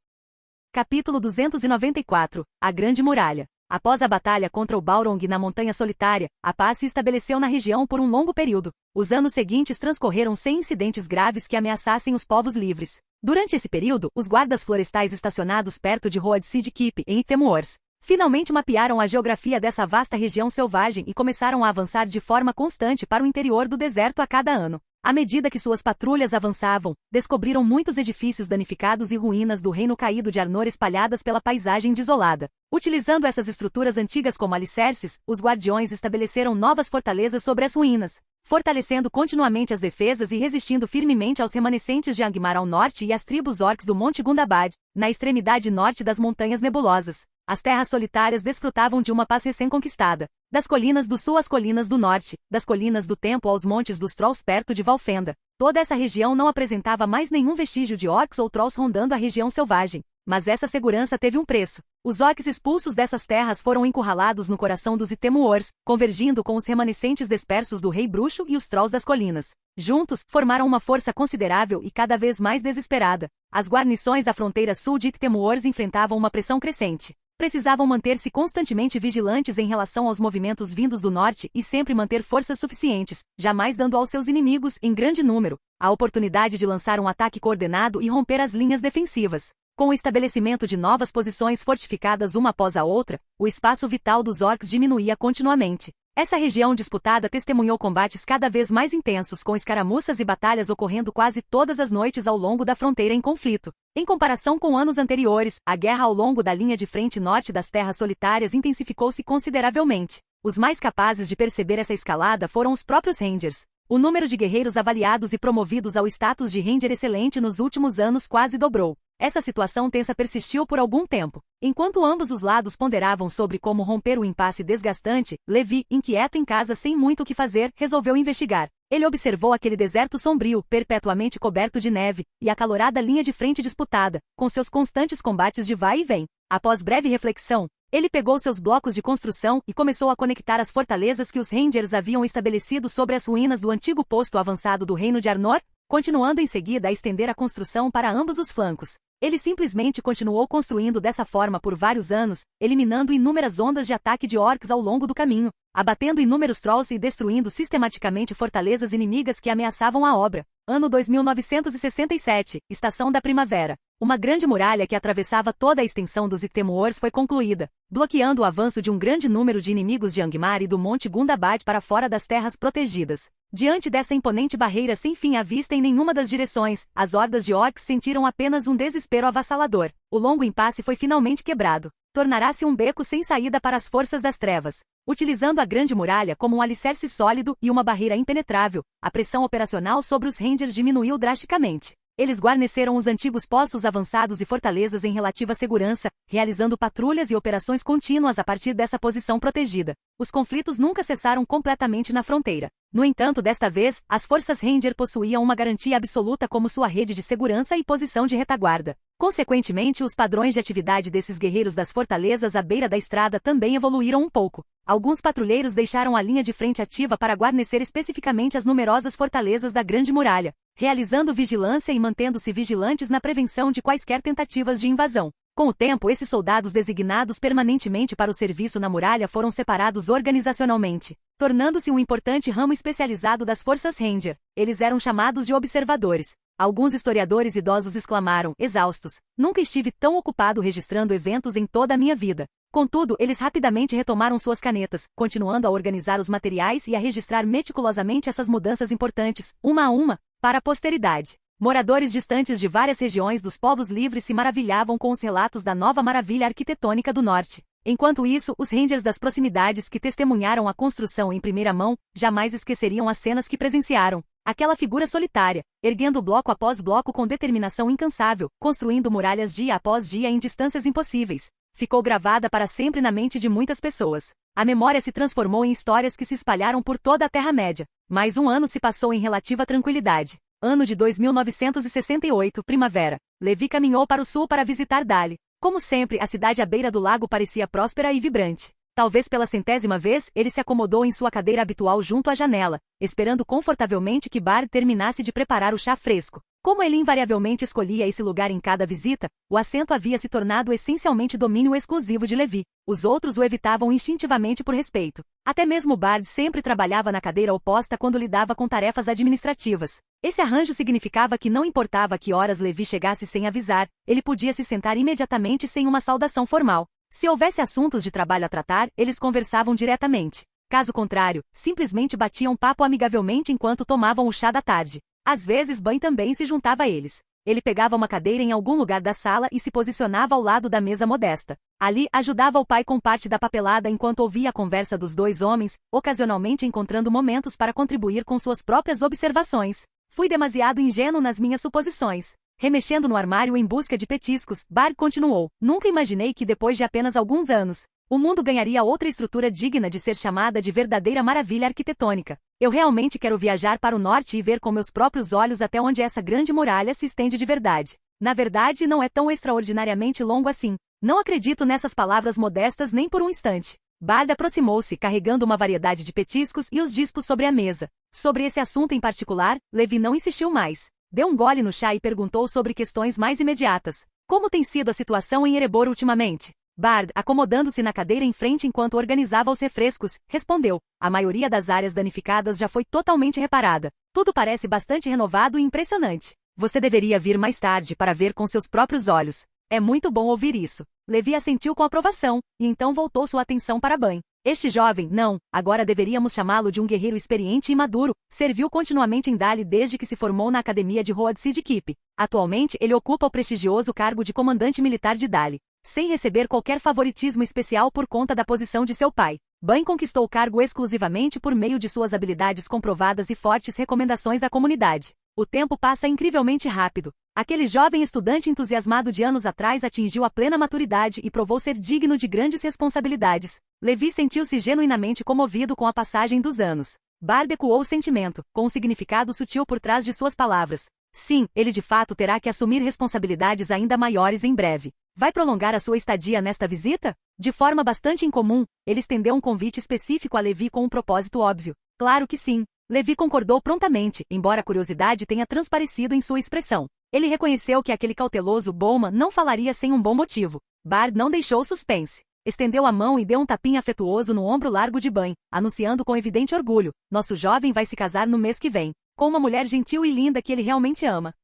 Capítulo 294. A Grande Muralha. Após a batalha contra o Balrog na Montanha Solitária, a paz se estabeleceu na região por um longo período. Os anos seguintes transcorreram sem incidentes graves que ameaçassem os povos livres. Durante esse período, os guardas florestais estacionados perto de Road Sidkeep, em Ithemwars, finalmente mapearam a geografia dessa vasta região selvagem e começaram a avançar de forma constante para o interior do deserto a cada ano. À medida que suas patrulhas avançavam, descobriram muitos edifícios danificados e ruínas do Reino Caído de Arnor espalhadas pela paisagem desolada. Utilizando essas estruturas antigas como alicerces, os guardiões estabeleceram novas fortalezas sobre as ruínas, fortalecendo continuamente as defesas e resistindo firmemente aos remanescentes de Angmar ao norte e às tribos orcs do Monte Gundabad, na extremidade norte das Montanhas Nebulosas. As terras solitárias desfrutavam de uma paz recém-conquistada. Das colinas do sul às colinas do norte, das colinas do tempo aos montes dos Trolls perto de Valfenda, toda essa região não apresentava mais nenhum vestígio de orcs ou Trolls rondando a região selvagem. Mas essa segurança teve um preço. Os orcs expulsos dessas terras foram encurralados no coração dos Ithemwars, convergindo com os remanescentes dispersos do Rei Bruxo e os Trolls das colinas. Juntos, formaram uma força considerável e cada vez mais desesperada. As guarnições da fronteira sul de Ithemwars enfrentavam uma pressão crescente. Precisavam manter-se constantemente vigilantes em relação aos movimentos vindos do norte e sempre manter forças suficientes, jamais dando aos seus inimigos, em grande número, a oportunidade de lançar um ataque coordenado e romper as linhas defensivas. Com o estabelecimento de novas posições fortificadas uma após a outra, o espaço vital dos orcs diminuía continuamente. Essa região disputada testemunhou combates cada vez mais intensos com escaramuças e batalhas ocorrendo quase todas as noites ao longo da fronteira em conflito. Em comparação com anos anteriores, a guerra ao longo da linha de frente norte das Terras Solitárias intensificou-se consideravelmente. Os mais capazes de perceber essa escalada foram os próprios Rangers. O número de guerreiros avaliados e promovidos ao status de Ranger excelente nos últimos anos quase dobrou. Essa situação tensa persistiu por algum tempo. Enquanto ambos os lados ponderavam sobre como romper o impasse desgastante, Levi, inquieto em casa sem muito o que fazer, resolveu investigar. Ele observou aquele deserto sombrio, perpetuamente coberto de neve, e a acalorada linha de frente disputada, com seus constantes combates de vai e vem. Após breve reflexão, ele pegou seus blocos de construção e começou a conectar as fortalezas que os Rangers haviam estabelecido sobre as ruínas do antigo posto avançado do Reino de Arnor, continuando em seguida a estender a construção para ambos os flancos. Ele simplesmente continuou construindo dessa forma por vários anos, eliminando inúmeras ondas de ataque de orcs ao longo do caminho. abatendo inúmeros trolls e destruindo sistematicamente fortalezas inimigas que ameaçavam a obra. Ano 2967, Estação da Primavera. Uma grande muralha que atravessava toda a extensão dos Ictemuors foi concluída, bloqueando o avanço de um grande número de inimigos de Angmar e do Monte Gundabad para fora das terras protegidas. Diante dessa imponente barreira sem fim à vista em nenhuma das direções, as hordas de orcs sentiram apenas um desespero avassalador. O longo impasse foi finalmente quebrado. Tornará-se um beco sem saída para as forças das trevas. Utilizando a grande muralha como um alicerce sólido e uma barreira impenetrável, a pressão operacional sobre os Rangers diminuiu drasticamente. Eles guarneceram os antigos postos avançados e fortalezas em relativa segurança, realizando patrulhas e operações contínuas a partir dessa posição protegida. Os conflitos nunca cessaram completamente na fronteira. No entanto, desta vez, as forças Ranger possuíam uma garantia absoluta como sua rede de segurança e posição de retaguarda. Consequentemente, os padrões de atividade desses guerreiros das fortalezas à beira da estrada também evoluíram um pouco. Alguns patrulheiros deixaram a linha de frente ativa para guarnecer especificamente as numerosas fortalezas da Grande Muralha, realizando vigilância e mantendo-se vigilantes na prevenção de quaisquer tentativas de invasão. Com o tempo, esses soldados designados permanentemente para o serviço na muralha foram separados organizacionalmente, tornando-se um importante ramo especializado das forças Ranger. Eles eram chamados de observadores. Alguns historiadores idosos exclamaram, exaustos, nunca estive tão ocupado registrando eventos em toda a minha vida. Contudo, eles rapidamente retomaram suas canetas, continuando a organizar os materiais e a registrar meticulosamente essas mudanças importantes, uma a uma, para a posteridade. Moradores distantes de várias regiões dos povos livres se maravilhavam com os relatos da nova maravilha arquitetônica do norte. Enquanto isso, os Rangers das proximidades que testemunharam a construção em primeira mão, jamais esqueceriam as cenas que presenciaram. Aquela figura solitária, erguendo bloco após bloco com determinação incansável, construindo muralhas dia após dia em distâncias impossíveis, ficou gravada para sempre na mente de muitas pessoas. A memória se transformou em histórias que se espalharam por toda a Terra-média. Mais um ano se passou em relativa tranquilidade. Ano de 2968, primavera. Levi caminhou para o sul para visitar Dali. Como sempre, a cidade à beira do lago parecia próspera e vibrante. Talvez pela 100ª vez, ele se acomodou em sua cadeira habitual junto à janela, esperando confortavelmente que Bard terminasse de preparar o chá fresco. Como ele invariavelmente escolhia esse lugar em cada visita, o assento havia se tornado essencialmente domínio exclusivo de Levi. Os outros o evitavam instintivamente por respeito. Até mesmo Bard sempre trabalhava na cadeira oposta quando lidava com tarefas administrativas. Esse arranjo significava que não importava que horas Levi chegasse sem avisar, ele podia se sentar imediatamente sem uma saudação formal. Se houvesse assuntos de trabalho a tratar, eles conversavam diretamente. Caso contrário, simplesmente batiam papo amigavelmente enquanto tomavam o chá da tarde. Às vezes, Ben também se juntava a eles. Ele pegava uma cadeira em algum lugar da sala e se posicionava ao lado da mesa modesta. Ali, ajudava o pai com parte da papelada enquanto ouvia a conversa dos dois homens, ocasionalmente encontrando momentos para contribuir com suas próprias observações. Fui demasiado ingênuo nas minhas suposições. Remexendo no armário em busca de petiscos, Bard continuou. Nunca imaginei que depois de apenas alguns anos, o mundo ganharia outra estrutura digna de ser chamada de verdadeira maravilha arquitetônica. Eu realmente quero viajar para o norte e ver com meus próprios olhos até onde essa grande muralha se estende de verdade. Na verdade, não é tão extraordinariamente longo assim. Não acredito nessas palavras modestas nem por um instante. Bard aproximou-se, carregando uma variedade de petiscos e os dispôs sobre a mesa. Sobre esse assunto em particular, Levi não insistiu mais. Deu um gole no chá e perguntou sobre questões mais imediatas. Como tem sido a situação em Erebor ultimamente? Bard, acomodando-se na cadeira em frente enquanto organizava os refrescos, respondeu. A maioria das áreas danificadas já foi totalmente reparada. Tudo parece bastante renovado e impressionante. Você deveria vir mais tarde para ver com seus próprios olhos. É muito bom ouvir isso. Levi assentiu com aprovação, e então voltou sua atenção para Ben. Este jovem, não, agora deveríamos chamá-lo de um guerreiro experiente e maduro, serviu continuamente em Dali desde que se formou na academia de Road Sidkeep. Atualmente ele ocupa o prestigioso cargo de comandante militar de Dali, sem receber qualquer favoritismo especial por conta da posição de seu pai. Ben conquistou o cargo exclusivamente por meio de suas habilidades comprovadas e fortes recomendações da comunidade. O tempo passa incrivelmente rápido. Aquele jovem estudante entusiasmado de anos atrás atingiu a plena maturidade e provou ser digno de grandes responsabilidades. Levi sentiu-se genuinamente comovido com a passagem dos anos. Bard ecoou o sentimento, com um significado sutil por trás de suas palavras. Sim, ele de fato terá que assumir responsabilidades ainda maiores em breve. Vai prolongar a sua estadia nesta visita? De forma bastante incomum, ele estendeu um convite específico a Levi com um propósito óbvio. Claro que sim. Levi concordou prontamente, embora a curiosidade tenha transparecido em sua expressão. Ele reconheceu que aquele cauteloso Bowman não falaria sem um bom motivo. Bard não deixou suspense. Estendeu a mão e deu um tapinha afetuoso no ombro largo de Ban, anunciando com evidente orgulho: nosso jovem vai se casar no mês que vem, com uma mulher gentil e linda que ele realmente ama.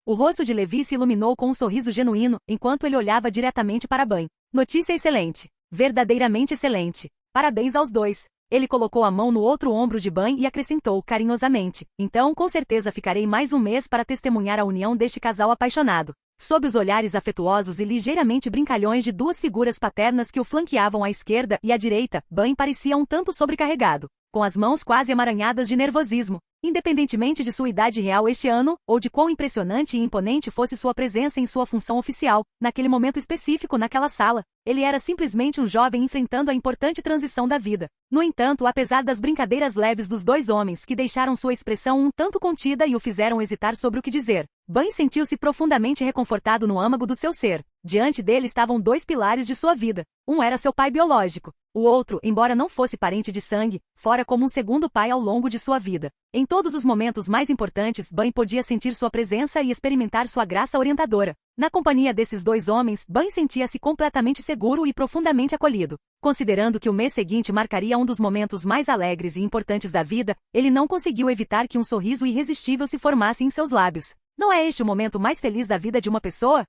O rosto de Levi se iluminou com um sorriso genuíno, enquanto ele olhava diretamente para Ban. Notícia excelente. Verdadeiramente excelente. Parabéns aos dois. Ele colocou a mão no outro ombro de Ban e acrescentou carinhosamente: então com certeza ficarei mais um mês para testemunhar a união deste casal apaixonado. Sob os olhares afetuosos e ligeiramente brincalhões de duas figuras paternas que o flanqueavam à esquerda e à direita, Ban parecia um tanto sobrecarregado, com as mãos quase emaranhadas de nervosismo. Independentemente de sua idade real este ano, ou de quão impressionante e imponente fosse sua presença em sua função oficial, naquele momento específico naquela sala, ele era simplesmente um jovem enfrentando a importante transição da vida. No entanto, apesar das brincadeiras leves dos dois homens que deixaram sua expressão um tanto contida e o fizeram hesitar sobre o que dizer, Ban sentiu-se profundamente reconfortado no âmago do seu ser. Diante dele estavam dois pilares de sua vida. Um era seu pai biológico. O outro, embora não fosse parente de sangue, fora como um segundo pai ao longo de sua vida. Em todos os momentos mais importantes, Ban podia sentir sua presença e experimentar sua graça orientadora. Na companhia desses dois homens, Ban sentia-se completamente seguro e profundamente acolhido. Considerando que o mês seguinte marcaria um dos momentos mais alegres e importantes da vida, ele não conseguiu evitar que um sorriso irresistível se formasse em seus lábios. Não é este o momento mais feliz da vida de uma pessoa?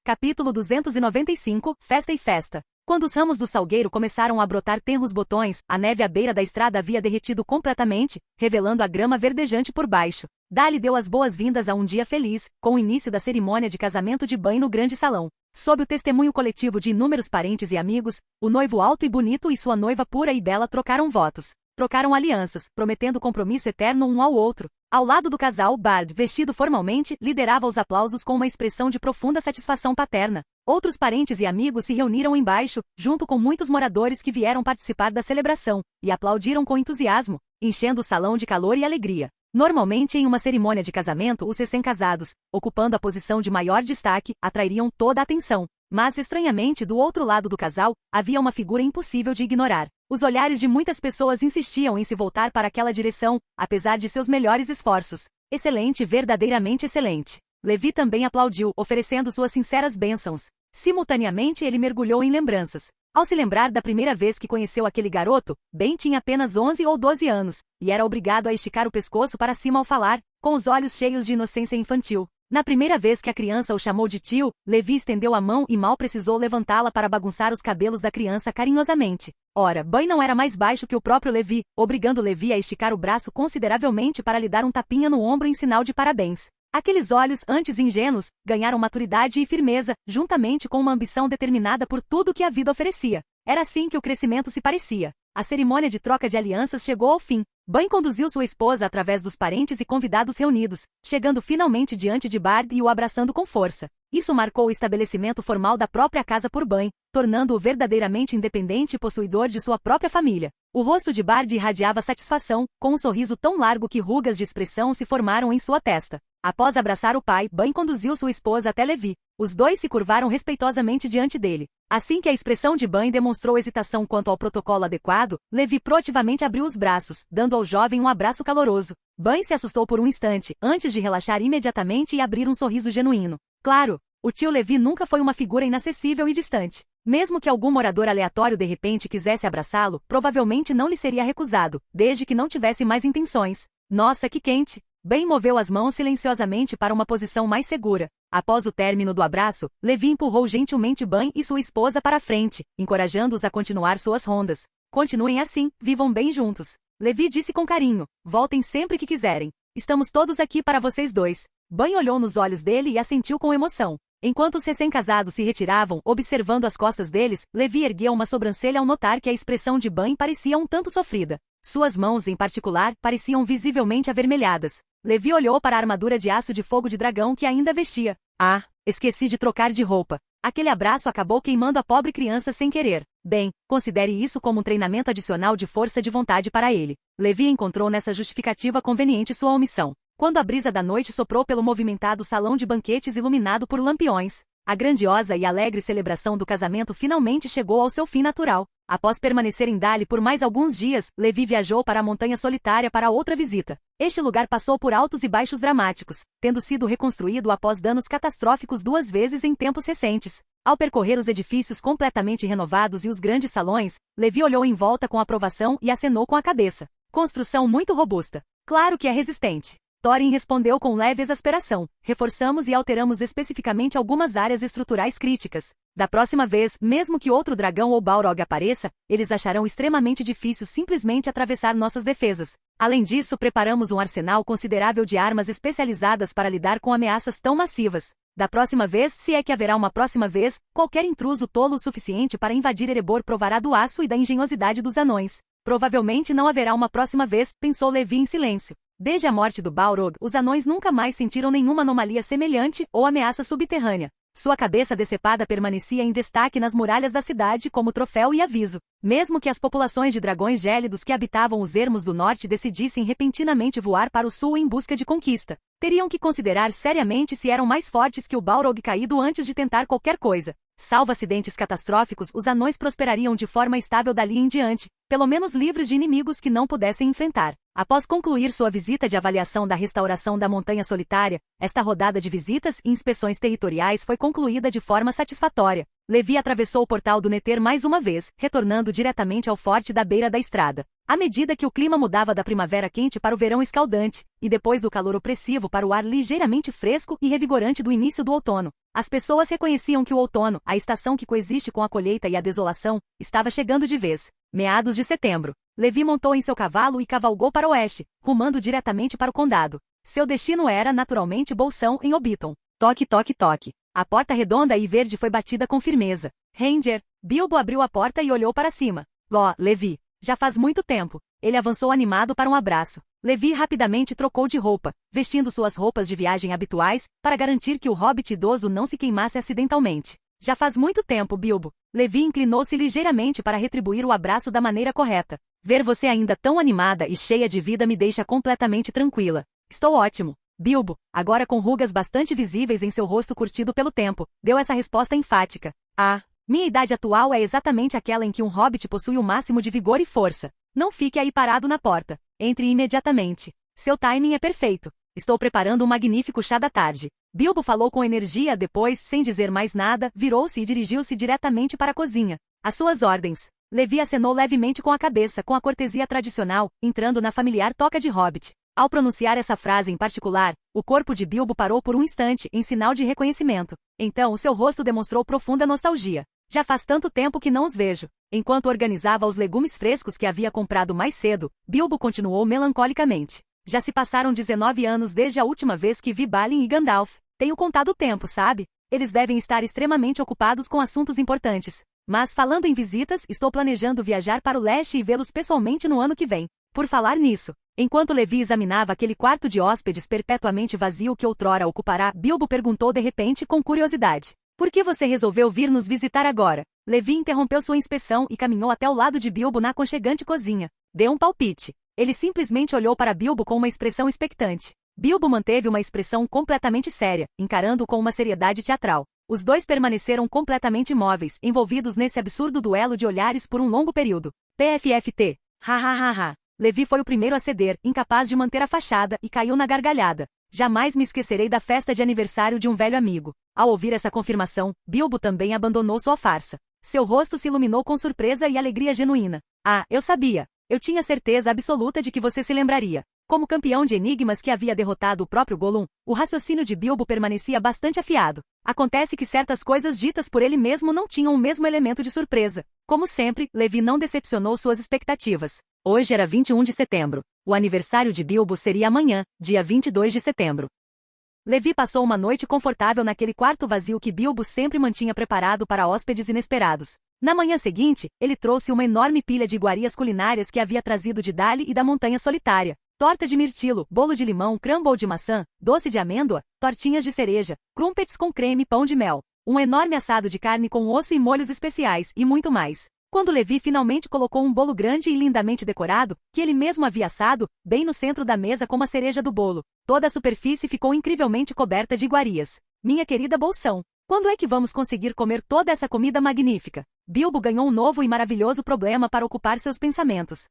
Capítulo 295, Festa e Festa. Quando os ramos do salgueiro começaram a brotar tenros botões, a neve à beira da estrada havia derretido completamente, revelando a grama verdejante por baixo. Dali deu as boas-vindas a um dia feliz, com o início da cerimônia de casamento de Ban no grande salão. Sob o testemunho coletivo de inúmeros parentes e amigos, o noivo alto e bonito e sua noiva pura e bela trocaram votos. Trocaram alianças, prometendo compromisso eterno um ao outro. Ao lado do casal, Bard, vestido formalmente, liderava os aplausos com uma expressão de profunda satisfação paterna. Outros parentes e amigos se reuniram embaixo, junto com muitos moradores que vieram participar da celebração, e aplaudiram com entusiasmo, enchendo o salão de calor e alegria. Normalmente em uma cerimônia de casamento, os recém-casados, ocupando a posição de maior destaque, atrairiam toda a atenção. Mas, estranhamente, do outro lado do casal, havia uma figura impossível de ignorar. Os olhares de muitas pessoas insistiam em se voltar para aquela direção, apesar de seus melhores esforços. Excelente, verdadeiramente excelente. Levi também aplaudiu, oferecendo suas sinceras bênçãos. Simultaneamente ele mergulhou em lembranças. Ao se lembrar da primeira vez que conheceu aquele garoto, Ben tinha apenas 11 ou 12 anos, e era obrigado a esticar o pescoço para cima ao falar, com os olhos cheios de inocência infantil. Na primeira vez que a criança o chamou de tio, Levi estendeu a mão e mal precisou levantá-la para bagunçar os cabelos da criança carinhosamente. Ora, Ben não era mais baixo que o próprio Levi, obrigando Levi a esticar o braço consideravelmente para lhe dar um tapinha no ombro em sinal de parabéns. Aqueles olhos, antes ingênuos, ganharam maturidade e firmeza, juntamente com uma ambição determinada por tudo que a vida oferecia. Era assim que o crescimento se parecia. A cerimônia de troca de alianças chegou ao fim. Ban conduziu sua esposa através dos parentes e convidados reunidos, chegando finalmente diante de Bard e o abraçando com força. Isso marcou o estabelecimento formal da própria casa por Ban, tornando-o verdadeiramente independente e possuidor de sua própria família. O rosto de Bard irradiava satisfação, com um sorriso tão largo que rugas de expressão se formaram em sua testa. Após abraçar o pai, Ban conduziu sua esposa até Levi. Os dois se curvaram respeitosamente diante dele. Assim que a expressão de Ban demonstrou hesitação quanto ao protocolo adequado, Levi proativamente abriu os braços, dando ao jovem um abraço caloroso. Ban se assustou por um instante, antes de relaxar imediatamente e abrir um sorriso genuíno. Claro, o tio Levi nunca foi uma figura inacessível e distante. Mesmo que algum morador aleatório de repente quisesse abraçá-lo, provavelmente não lhe seria recusado, desde que não tivesse mais intenções. Nossa, que quente! Ben moveu as mãos silenciosamente para uma posição mais segura. Após o término do abraço, Levi empurrou gentilmente Ban e sua esposa para a frente, encorajando-os a continuar suas rondas. Continuem assim, vivam bem juntos. Levi disse com carinho, voltem sempre que quiserem. Estamos todos aqui para vocês dois. Ban olhou nos olhos dele e assentiu com emoção. Enquanto os recém-casados se retiravam, observando as costas deles, Levi ergueu uma sobrancelha ao notar que a expressão de Ban parecia um tanto sofrida. Suas mãos, em particular, pareciam visivelmente avermelhadas. Levi olhou para a armadura de aço de fogo de dragão que ainda vestia. Ah, esqueci de trocar de roupa. Aquele abraço acabou queimando a pobre criança sem querer. Bem, considere isso como um treinamento adicional de força de vontade para ele. Levi encontrou nessa justificativa conveniente sua omissão. Quando a brisa da noite soprou pelo movimentado salão de banquetes iluminado por lampiões, a grandiosa e alegre celebração do casamento finalmente chegou ao seu fim natural. Após permanecer em Dali por mais alguns dias, Levi viajou para a Montanha Solitária para outra visita. Este lugar passou por altos e baixos dramáticos, tendo sido reconstruído após danos catastróficos 2 vezes em tempos recentes. Ao percorrer os edifícios completamente renovados e os grandes salões, Levi olhou em volta com aprovação e acenou com a cabeça. Construção muito robusta. Claro que é resistente. Thorin respondeu com leve exasperação. Reforçamos e alteramos especificamente algumas áreas estruturais críticas. Da próxima vez, mesmo que outro dragão ou Balrog apareça, eles acharão extremamente difícil simplesmente atravessar nossas defesas. Além disso, preparamos um arsenal considerável de armas especializadas para lidar com ameaças tão massivas. Da próxima vez, se é que haverá uma próxima vez, qualquer intruso tolo o suficiente para invadir Erebor provará do aço e da engenhosidade dos anões. Provavelmente não haverá uma próxima vez, pensou Levi em silêncio. Desde a morte do Balrog, os anões nunca mais sentiram nenhuma anomalia semelhante ou ameaça subterrânea. Sua cabeça decepada permanecia em destaque nas muralhas da cidade como troféu e aviso. Mesmo que as populações de dragões gélidos que habitavam os ermos do norte decidissem repentinamente voar para o sul em busca de conquista, teriam que considerar seriamente se eram mais fortes que o Balrog caído antes de tentar qualquer coisa. Salvo acidentes catastróficos, os anões prosperariam de forma estável dali em diante, pelo menos livres de inimigos que não pudessem enfrentar. Após concluir sua visita de avaliação da restauração da Montanha Solitária, esta rodada de visitas e inspeções territoriais foi concluída de forma satisfatória. Levi atravessou o portal do Nether mais uma vez, retornando diretamente ao forte da beira da estrada. À medida que o clima mudava da primavera quente para o verão escaldante, e depois do calor opressivo para o ar ligeiramente fresco e revigorante do início do outono, as pessoas reconheciam que o outono, a estação que coexiste com a colheita e a desolação, estava chegando de vez. Meados de setembro. Levi montou em seu cavalo e cavalgou para o oeste, rumando diretamente para o condado. Seu destino era, naturalmente, Bolsão, em Hobbiton. Toque, toque, toque. A porta redonda e verde foi batida com firmeza. Ranger. Bilbo abriu a porta e olhou para cima. Levi. Já faz muito tempo. Ele avançou animado para um abraço. Levi rapidamente trocou de roupa, vestindo suas roupas de viagem habituais, para garantir que o hobbit idoso não se queimasse acidentalmente. Já faz muito tempo, Bilbo. Levi inclinou-se ligeiramente para retribuir o abraço da maneira correta. Ver você ainda tão animada e cheia de vida me deixa completamente tranquila. Estou ótimo. Bilbo, agora com rugas bastante visíveis em seu rosto curtido pelo tempo, deu essa resposta enfática. Minha idade atual é exatamente aquela em que um hobbit possui o máximo de vigor e força. Não fique aí parado na porta. Entre imediatamente. Seu timing é perfeito. Estou preparando um magnífico chá da tarde. Bilbo falou com energia, depois, sem dizer mais nada, virou-se e dirigiu-se diretamente para a cozinha. Às suas ordens. Levi acenou levemente com a cabeça, com a cortesia tradicional, entrando na familiar toca de hobbit. Ao pronunciar essa frase em particular, o corpo de Bilbo parou por um instante, em sinal de reconhecimento. Então, o seu rosto demonstrou profunda nostalgia. Já faz tanto tempo que não os vejo. Enquanto organizava os legumes frescos que havia comprado mais cedo, Bilbo continuou melancolicamente. Já se passaram 19 anos desde a última vez que vi Balin e Gandalf. Tenho contado o tempo, sabe? Eles devem estar extremamente ocupados com assuntos importantes. Mas, falando em visitas, estou planejando viajar para o leste e vê-los pessoalmente no ano que vem. Por falar nisso, enquanto Levi examinava aquele quarto de hóspedes perpetuamente vazio que outrora ocupará, Bilbo perguntou de repente com curiosidade. Por que você resolveu vir nos visitar agora? Levi interrompeu sua inspeção e caminhou até o lado de Bilbo na aconchegante cozinha. Deu um palpite. Ele simplesmente olhou para Bilbo com uma expressão expectante. Bilbo manteve uma expressão completamente séria, encarando-o com uma seriedade teatral. Os dois permaneceram completamente imóveis, envolvidos nesse absurdo duelo de olhares por um longo período. PFFT. Ha. Levi foi o primeiro a ceder, incapaz de manter a fachada, e caiu na gargalhada. Jamais me esquecerei da festa de aniversário de um velho amigo. Ao ouvir essa confirmação, Bilbo também abandonou sua farsa. Seu rosto se iluminou com surpresa e alegria genuína. Eu sabia. Eu tinha certeza absoluta de que você se lembraria. Como campeão de enigmas que havia derrotado o próprio Gollum, o raciocínio de Bilbo permanecia bastante afiado. Acontece que certas coisas ditas por ele mesmo não tinham o mesmo elemento de surpresa. Como sempre, Levi não decepcionou suas expectativas. Hoje era 21 de setembro. O aniversário de Bilbo seria amanhã, dia 22 de setembro. Levi passou uma noite confortável naquele quarto vazio que Bilbo sempre mantinha preparado para hóspedes inesperados. Na manhã seguinte, ele trouxe uma enorme pilha de iguarias culinárias que havia trazido de Dali e da Montanha Solitária. Torta de mirtilo, bolo de limão, crumble de maçã, doce de amêndoa, tortinhas de cereja, crumpets com creme e pão de mel, um enorme assado de carne com osso e molhos especiais, e muito mais. Quando Levi finalmente colocou um bolo grande e lindamente decorado, que ele mesmo havia assado, bem no centro da mesa como a cereja do bolo, toda a superfície ficou incrivelmente coberta de iguarias. Minha querida Bolsão. Quando é que vamos conseguir comer toda essa comida magnífica? Bilbo ganhou um novo e maravilhoso problema para ocupar seus pensamentos.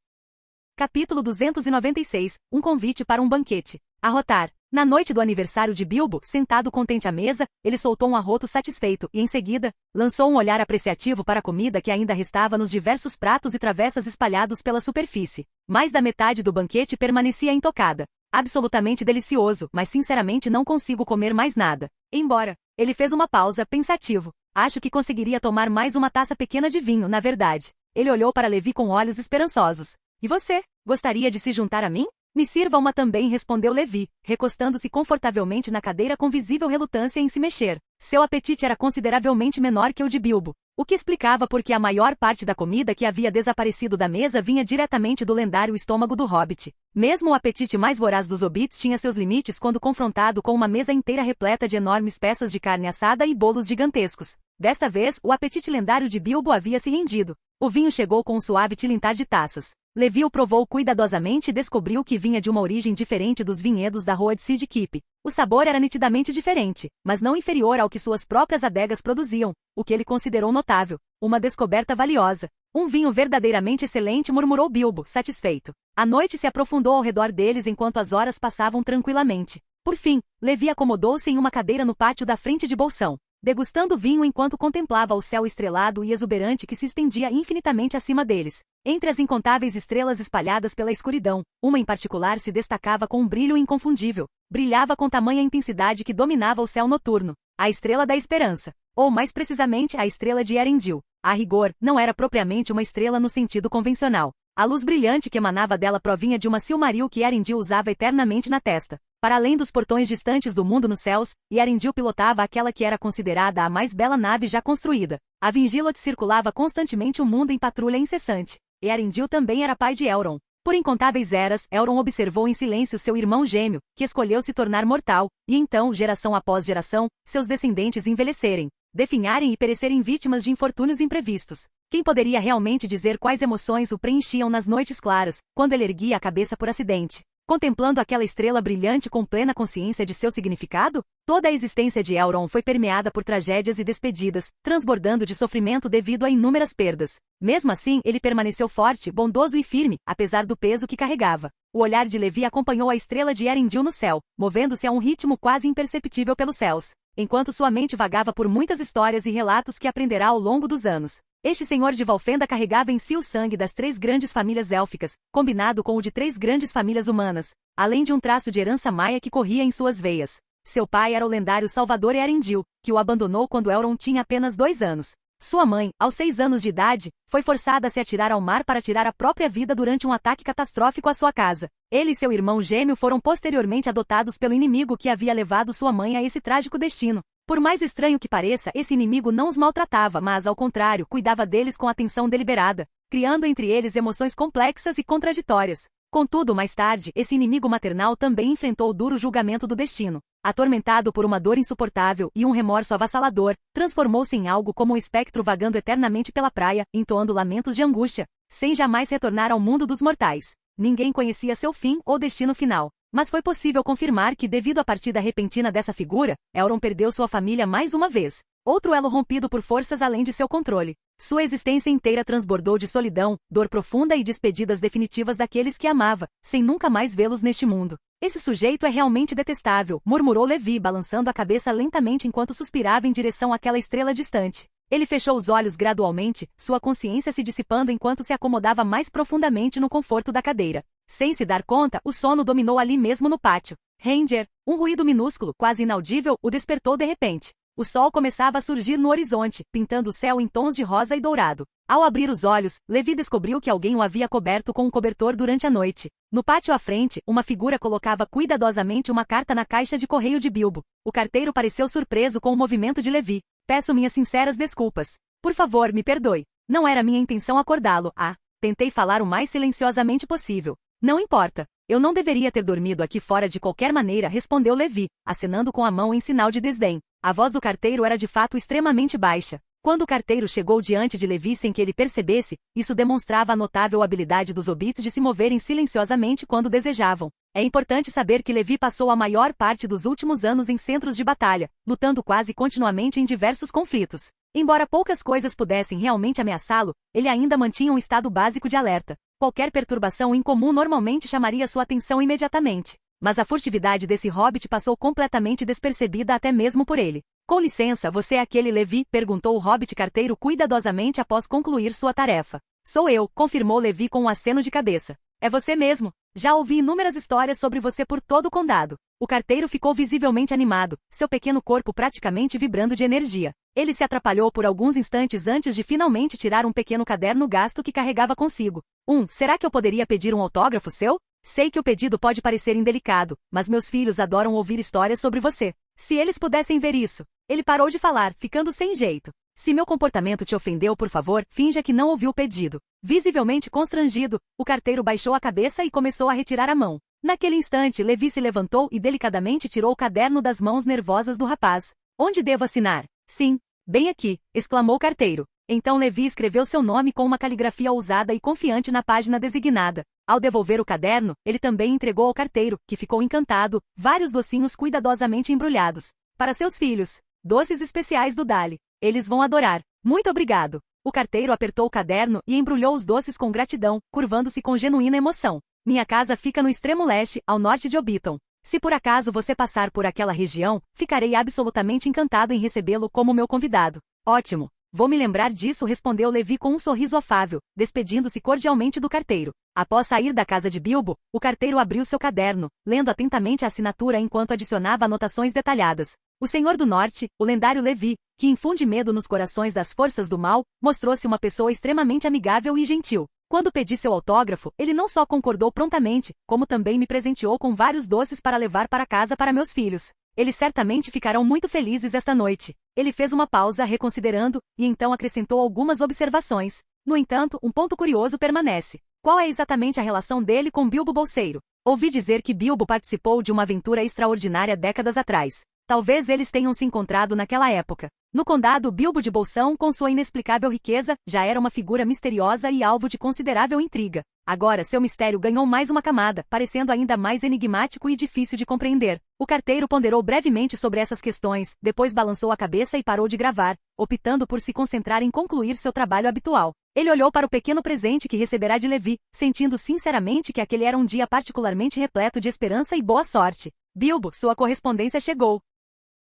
Capítulo 296. Um convite para um banquete. Arrotar. Na noite do aniversário de Bilbo, sentado contente à mesa, ele soltou um arroto satisfeito e, em seguida, lançou um olhar apreciativo para a comida que ainda restava nos diversos pratos e travessas espalhados pela superfície. Mais da metade do banquete permanecia intocada. Absolutamente delicioso, mas sinceramente não consigo comer mais nada. Embora. Ele fez uma pausa, pensativo. Acho que conseguiria tomar mais uma taça pequena de vinho, na verdade. Ele olhou para Levi com olhos esperançosos. E você? Gostaria de se juntar a mim? Me sirva uma também, respondeu Levi, recostando-se confortavelmente na cadeira com visível relutância em se mexer. Seu apetite era consideravelmente menor que o de Bilbo, o que explicava porque a maior parte da comida que havia desaparecido da mesa vinha diretamente do lendário estômago do Hobbit. Mesmo o apetite mais voraz dos hobbits tinha seus limites quando confrontado com uma mesa inteira repleta de enormes peças de carne assada e bolos gigantescos. Desta vez, o apetite lendário de Bilbo havia se rendido. O vinho chegou com um suave tilintar de taças. Levi o provou cuidadosamente e descobriu que vinha de uma origem diferente dos vinhedos da Road Seed Keep. O sabor era nitidamente diferente, mas não inferior ao que suas próprias adegas produziam, o que ele considerou notável. Uma descoberta valiosa. Um vinho verdadeiramente excelente, murmurou Bilbo, satisfeito. A noite se aprofundou ao redor deles enquanto as horas passavam tranquilamente. Por fim, Levi acomodou-se em uma cadeira no pátio da frente de Bolsão, degustando vinho enquanto contemplava o céu estrelado e exuberante que se estendia infinitamente acima deles. Entre as incontáveis estrelas espalhadas pela escuridão, uma em particular se destacava com um brilho inconfundível. Brilhava com tamanha intensidade que dominava o céu noturno. A Estrela da Esperança. Ou mais precisamente, a Estrela de Elendil. A rigor, não era propriamente uma estrela no sentido convencional. A luz brilhante que emanava dela provinha de uma Silmaril que Elendil usava eternamente na testa. Para além dos portões distantes do mundo nos céus, Elendil pilotava aquela que era considerada a mais bela nave já construída. A Vingilot circulava constantemente o mundo em patrulha incessante. Elendil também era pai de Elrond. Por incontáveis eras, Elrond observou em silêncio seu irmão gêmeo, que escolheu se tornar mortal, e então, geração após geração, seus descendentes envelhecerem, definharem e perecerem vítimas de infortúnios imprevistos. Quem poderia realmente dizer quais emoções o preenchiam nas noites claras, quando ele erguia a cabeça por acidente, contemplando aquela estrela brilhante com plena consciência de seu significado? Toda a existência de Elrond foi permeada por tragédias e despedidas, transbordando de sofrimento devido a inúmeras perdas. Mesmo assim, ele permaneceu forte, bondoso e firme, apesar do peso que carregava. O olhar de Levi acompanhou a estrela de Elendil no céu, movendo-se a um ritmo quase imperceptível pelos céus, enquanto sua mente vagava por muitas histórias e relatos que aprenderá ao longo dos anos. Este senhor de Valfenda carregava em si o sangue das 3 grandes famílias élficas, combinado com o de 3 grandes famílias humanas, além de um traço de herança maia que corria em suas veias. Seu pai era o lendário Salvador Eärendil, que o abandonou quando Elrond tinha apenas 2 anos. Sua mãe, aos 6 anos de idade, foi forçada a se atirar ao mar para tirar a própria vida durante um ataque catastrófico à sua casa. Ele e seu irmão gêmeo foram posteriormente adotados pelo inimigo que havia levado sua mãe a esse trágico destino. Por mais estranho que pareça, esse inimigo não os maltratava, mas, ao contrário, cuidava deles com atenção deliberada, criando entre eles emoções complexas e contraditórias. Contudo, mais tarde, esse inimigo maternal também enfrentou o duro julgamento do destino. Atormentado por uma dor insuportável e um remorso avassalador, transformou-se em algo como um espectro vagando eternamente pela praia, entoando lamentos de angústia, sem jamais retornar ao mundo dos mortais. Ninguém conhecia seu fim ou destino final. Mas foi possível confirmar que, devido à partida repentina dessa figura, Elrond perdeu sua família mais uma vez. Outro elo rompido por forças além de seu controle. Sua existência inteira transbordou de solidão, dor profunda e despedidas definitivas daqueles que amava, sem nunca mais vê-los neste mundo. Esse sujeito é realmente detestável, murmurou Levi, balançando a cabeça lentamente enquanto suspirava em direção àquela estrela distante. Ele fechou os olhos gradualmente, sua consciência se dissipando enquanto se acomodava mais profundamente no conforto da cadeira. Sem se dar conta, o sono dominou ali mesmo no pátio. Ranger, um ruído minúsculo, quase inaudível, o despertou de repente. O sol começava a surgir no horizonte, pintando o céu em tons de rosa e dourado. Ao abrir os olhos, Levi descobriu que alguém o havia coberto com um cobertor durante a noite. No pátio à frente, uma figura colocava cuidadosamente uma carta na caixa de correio de Bilbo. O carteiro pareceu surpreso com o movimento de Levi. Peço minhas sinceras desculpas. Por favor, me perdoe. Não era minha intenção acordá-lo. Tentei falar o mais silenciosamente possível. Não importa. Eu não deveria ter dormido aqui fora de qualquer maneira, respondeu Levi, acenando com a mão em sinal de desdém. A voz do carteiro era de fato extremamente baixa. Quando o carteiro chegou diante de Levi sem que ele percebesse, isso demonstrava a notável habilidade dos hobbits de se moverem silenciosamente quando desejavam. É importante saber que Levi passou a maior parte dos últimos anos em centros de batalha, lutando quase continuamente em diversos conflitos. Embora poucas coisas pudessem realmente ameaçá-lo, ele ainda mantinha um estado básico de alerta. Qualquer perturbação incomum normalmente chamaria sua atenção imediatamente. Mas a furtividade desse hobbit passou completamente despercebida até mesmo por ele. Com licença, você é aquele Levi? Perguntou o hobbit carteiro cuidadosamente após concluir sua tarefa. Sou eu, confirmou Levi com um aceno de cabeça. É você mesmo. Já ouvi inúmeras histórias sobre você por todo o condado. O carteiro ficou visivelmente animado, seu pequeno corpo praticamente vibrando de energia. Ele se atrapalhou por alguns instantes antes de finalmente tirar um pequeno caderno gasto que carregava consigo. Será que eu poderia pedir um autógrafo seu? Sei que o pedido pode parecer indelicado, mas meus filhos adoram ouvir histórias sobre você. Se eles pudessem ver isso. Ele parou de falar, ficando sem jeito. Se meu comportamento te ofendeu, por favor, finja que não ouviu o pedido. Visivelmente constrangido, o carteiro baixou a cabeça e começou a retirar a mão. Naquele instante, Levi se levantou e delicadamente tirou o caderno das mãos nervosas do rapaz. Onde devo assinar? Sim, bem aqui, exclamou o carteiro. Então Levi escreveu seu nome com uma caligrafia ousada e confiante na página designada. Ao devolver o caderno, ele também entregou ao carteiro, que ficou encantado, vários docinhos cuidadosamente embrulhados. Para seus filhos. Doces especiais do Dali. Eles vão adorar. Muito obrigado. O carteiro apertou o caderno e embrulhou os doces com gratidão, curvando-se com genuína emoção. Minha casa fica no extremo leste, ao norte de Hobbiton. Se por acaso você passar por aquela região, ficarei absolutamente encantado em recebê-lo como meu convidado. Ótimo. Vou me lembrar disso, respondeu Levi com um sorriso afável, despedindo-se cordialmente do carteiro. Após sair da casa de Bilbo, o carteiro abriu seu caderno, lendo atentamente a assinatura enquanto adicionava anotações detalhadas. O Senhor do Norte, o lendário Levi, que infunde medo nos corações das forças do mal, mostrou-se uma pessoa extremamente amigável e gentil. Quando pedi seu autógrafo, ele não só concordou prontamente, como também me presenteou com vários doces para levar para casa para meus filhos. Eles certamente ficarão muito felizes esta noite. Ele fez uma pausa, reconsiderando, e então acrescentou algumas observações. No entanto, um ponto curioso permanece. Qual é exatamente a relação dele com Bilbo Bolseiro? Ouvi dizer que Bilbo participou de uma aventura extraordinária décadas atrás. Talvez eles tenham se encontrado naquela época. No condado, Bilbo de Bolsão, com sua inexplicável riqueza, já era uma figura misteriosa e alvo de considerável intriga. Agora, seu mistério ganhou mais uma camada, parecendo ainda mais enigmático e difícil de compreender. O carteiro ponderou brevemente sobre essas questões, depois balançou a cabeça e parou de gravar, optando por se concentrar em concluir seu trabalho habitual. Ele olhou para o pequeno presente que receberá de Levi, sentindo sinceramente que aquele era um dia particularmente repleto de esperança e boa sorte. Bilbo, sua correspondência chegou.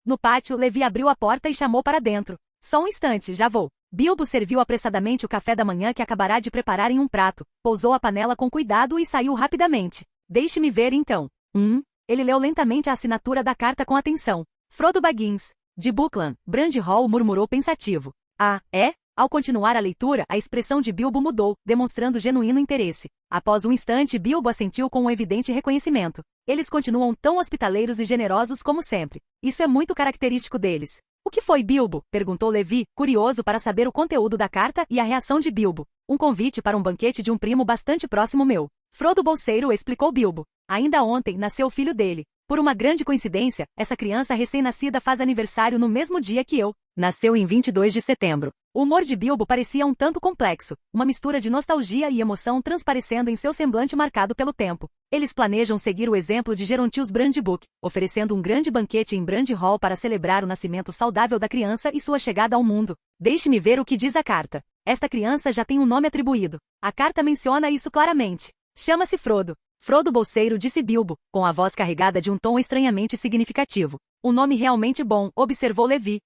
No pátio, Levi abriu a porta e chamou para dentro. Só um instante, já vou. Bilbo serviu apressadamente o café da manhã que acabará de preparar em um prato, pousou a panela com cuidado e saiu rapidamente. Deixe-me ver então. Ele leu lentamente a assinatura da carta com atenção. Frodo Baggins, de Buckland, Brand Hall, murmurou pensativo. Ah, é? Ao continuar a leitura, a expressão de Bilbo mudou, demonstrando genuíno interesse. Após um instante, Bilbo assentiu com um evidente reconhecimento. Eles continuam tão hospitaleiros e generosos como sempre. Isso é muito característico deles. O que foi, Bilbo? Perguntou Levi, curioso para saber o conteúdo da carta e a reação de Bilbo. Um convite para um banquete de um primo bastante próximo meu. Frodo Bolseiro, explicou Bilbo. Ainda ontem nasceu o filho dele. Por uma grande coincidência, essa criança recém-nascida faz aniversário no mesmo dia que eu. Nasceu em 22 de setembro. O humor de Bilbo parecia um tanto complexo, uma mistura de nostalgia e emoção transparecendo em seu semblante marcado pelo tempo. Eles planejam seguir o exemplo de Gerontius Brandybuck, oferecendo um grande banquete em Brand Hall para celebrar o nascimento saudável da criança e sua chegada ao mundo. Deixe-me ver o que diz a carta. Esta criança já tem um nome atribuído. A carta menciona isso claramente. Chama-se Frodo. Frodo Bolseiro, disse Bilbo, com a voz carregada de um tom estranhamente significativo. Um nome realmente bom, observou Levi.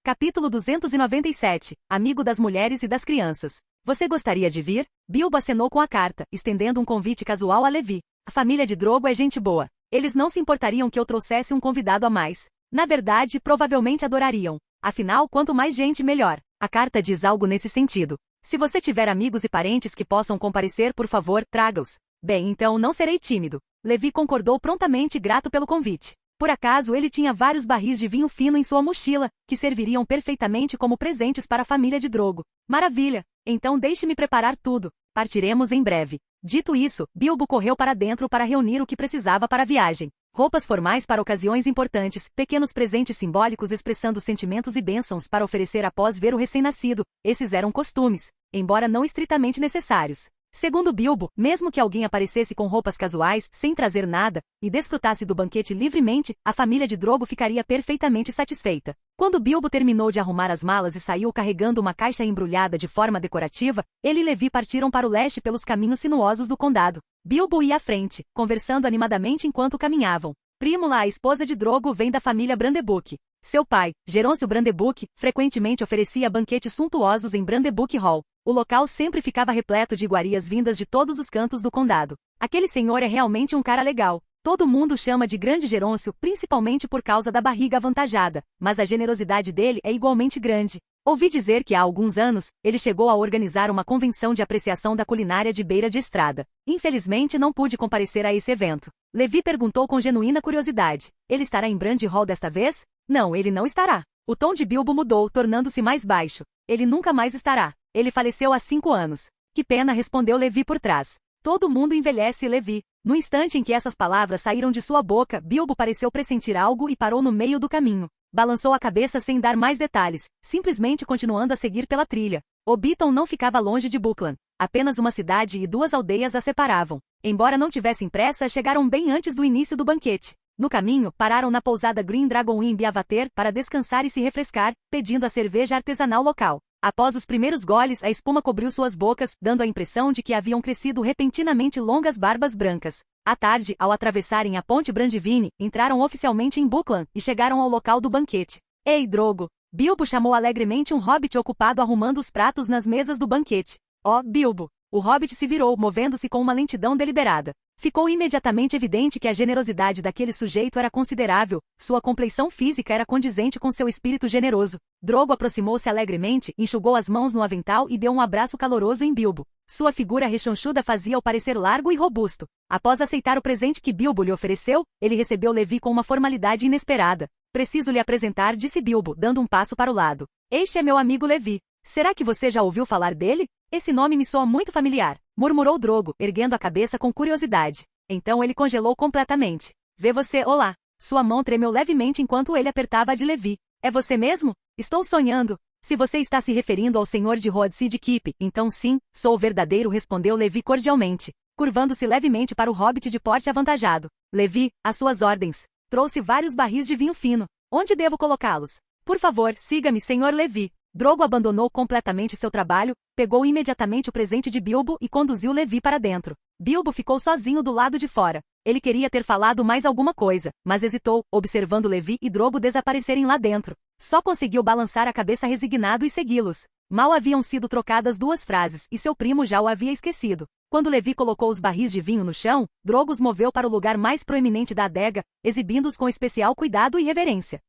Capítulo 297. Amigo das mulheres e das crianças. Você gostaria de vir? Bilbo acenou com a carta, estendendo um convite casual a Levi. A família de Drogo é gente boa. Eles não se importariam que eu trouxesse um convidado a mais. Na verdade, provavelmente adorariam. Afinal, quanto mais gente, melhor. A carta diz algo nesse sentido. Se você tiver amigos e parentes que possam comparecer, por favor, traga-os. Bem, então não serei tímido. Levi concordou prontamente, grato pelo convite. Por acaso ele tinha vários barris de vinho fino em sua mochila, que serviriam perfeitamente como presentes para a família de Drogo. Maravilha! Então deixe-me preparar tudo. Partiremos em breve. Dito isso, Bilbo correu para dentro para reunir o que precisava para a viagem. roupas formais para ocasiões importantes, pequenos presentes simbólicos expressando sentimentos e bênçãos para oferecer após ver o recém-nascido. Esses eram costumes, embora não estritamente necessários. Segundo Bilbo, mesmo que alguém aparecesse com roupas casuais, sem trazer nada, e desfrutasse do banquete livremente, a família de Drogo ficaria perfeitamente satisfeita. Quando Bilbo terminou de arrumar as malas e saiu carregando uma caixa embrulhada de forma decorativa, ele e Levi partiram para o leste pelos caminhos sinuosos do condado. Bilbo ia à frente, conversando animadamente enquanto caminhavam. Prímula, a esposa de Drogo, vem da família Brandebuck. Seu pai, Gerôncio Brandebuck, frequentemente oferecia banquetes suntuosos em Brandebuck Hall. O local sempre ficava repleto de iguarias vindas de todos os cantos do condado. Aquele senhor é realmente um cara legal. Todo mundo chama de Grande Gerôncio, principalmente por causa da barriga avantajada, mas a generosidade dele é igualmente grande. Ouvi dizer que há alguns anos, ele chegou a organizar uma convenção de apreciação da culinária de beira de estrada. Infelizmente não pude comparecer a esse evento. Levi perguntou com genuína curiosidade. Ele estará em Brande Hall desta vez? Não, ele não estará. O tom de Bilbo mudou, tornando-se mais baixo. Ele nunca mais estará. Ele faleceu há 5 anos. Que pena, respondeu Levi por trás. Todo mundo envelhece, Levi. No instante em que essas palavras saíram de sua boca, Bilbo pareceu pressentir algo e parou no meio do caminho. Balançou a cabeça sem dar mais detalhes, simplesmente continuando a seguir pela trilha. Hobbiton não ficava longe de Buckland. Apenas uma cidade e 2 aldeias a separavam. Embora não tivessem pressa, chegaram bem antes do início do banquete. No caminho, pararam na pousada Green Dragon Inn Biavater para descansar e se refrescar, pedindo a cerveja artesanal local. Após os primeiros goles, a espuma cobriu suas bocas, dando a impressão de que haviam crescido repentinamente longas barbas brancas. À tarde, ao atravessarem a ponte Brandivine, entraram oficialmente em Buckland e chegaram ao local do banquete. Ei, Drogo! Bilbo chamou alegremente um hobbit ocupado arrumando os pratos nas mesas do banquete. Ó, Bilbo! O hobbit se virou, movendo-se com uma lentidão deliberada. Ficou imediatamente evidente que a generosidade daquele sujeito era considerável, sua compleição física era condizente com seu espírito generoso. Drogo aproximou-se alegremente, enxugou as mãos no avental e deu um abraço caloroso em Bilbo. Sua figura rechonchuda fazia-o parecer largo e robusto. Após aceitar o presente que Bilbo lhe ofereceu, ele recebeu Levi com uma formalidade inesperada. Preciso lhe apresentar, disse Bilbo, dando um passo para o lado. Este é meu amigo Levi. Será que você já ouviu falar dele? Esse nome me soa muito familiar, murmurou Drogo, erguendo a cabeça com curiosidade. Então ele congelou completamente. Vê você, olá. Sua mão tremeu levemente enquanto ele apertava a de Levi. É você mesmo? Estou sonhando. Se você está se referindo ao senhor de Hoadside Keep, então sim, sou o verdadeiro, respondeu Levi cordialmente, curvando-se levemente para o hobbit de porte avantajado. Levi, às suas ordens. Trouxe vários barris de vinho fino. Onde devo colocá-los? Por favor, siga-me, senhor Levi. Drogo abandonou completamente seu trabalho, pegou imediatamente o presente de Bilbo e conduziu Levi para dentro. Bilbo ficou sozinho do lado de fora. Ele queria ter falado mais alguma coisa, mas hesitou, observando Levi e Drogo desaparecerem lá dentro. Só conseguiu balançar a cabeça resignado e segui-los. Mal haviam sido trocadas 2 frases e seu primo já o havia esquecido. Quando Levi colocou os barris de vinho no chão, Drogo os moveu para o lugar mais proeminente da adega, exibindo-os com especial cuidado e reverência.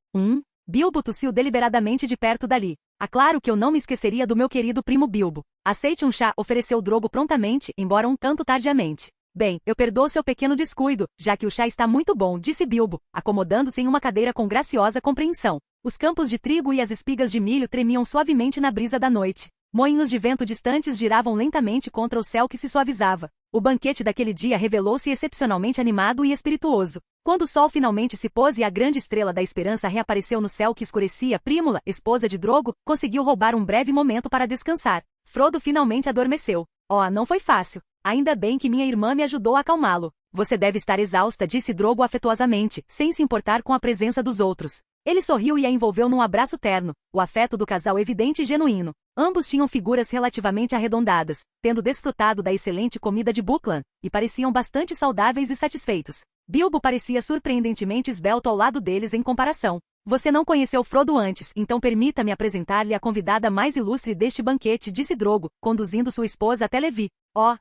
Bilbo tossiu deliberadamente de perto dali. Claro que eu não me esqueceria do meu querido primo Bilbo. Aceite um chá, ofereceu Drogo prontamente, embora um tanto tardiamente. Bem, eu perdoo seu pequeno descuido, já que o chá está muito bom, disse Bilbo, acomodando-se em uma cadeira com graciosa compreensão. Os campos de trigo e as espigas de milho tremiam suavemente na brisa da noite. Moinhos de vento distantes giravam lentamente contra o céu que se suavizava. O banquete daquele dia revelou-se excepcionalmente animado e espirituoso. Quando o sol finalmente se pôs e a grande estrela da esperança reapareceu no céu que escurecia, Prímula, esposa de Drogo, conseguiu roubar um breve momento para descansar. Frodo finalmente adormeceu. Não foi fácil. Ainda bem que minha irmã me ajudou a acalmá-lo. Você deve estar exausta, disse Drogo afetuosamente, sem se importar com a presença dos outros. Ele sorriu e a envolveu num abraço terno, o afeto do casal evidente e genuíno. Ambos tinham figuras relativamente arredondadas, tendo desfrutado da excelente comida de Buckland, e pareciam bastante saudáveis e satisfeitos. Bilbo parecia surpreendentemente esbelto ao lado deles em comparação. Você não conheceu Frodo antes, então permita-me apresentar-lhe a convidada mais ilustre deste banquete, disse Drogo, conduzindo sua esposa até Levi.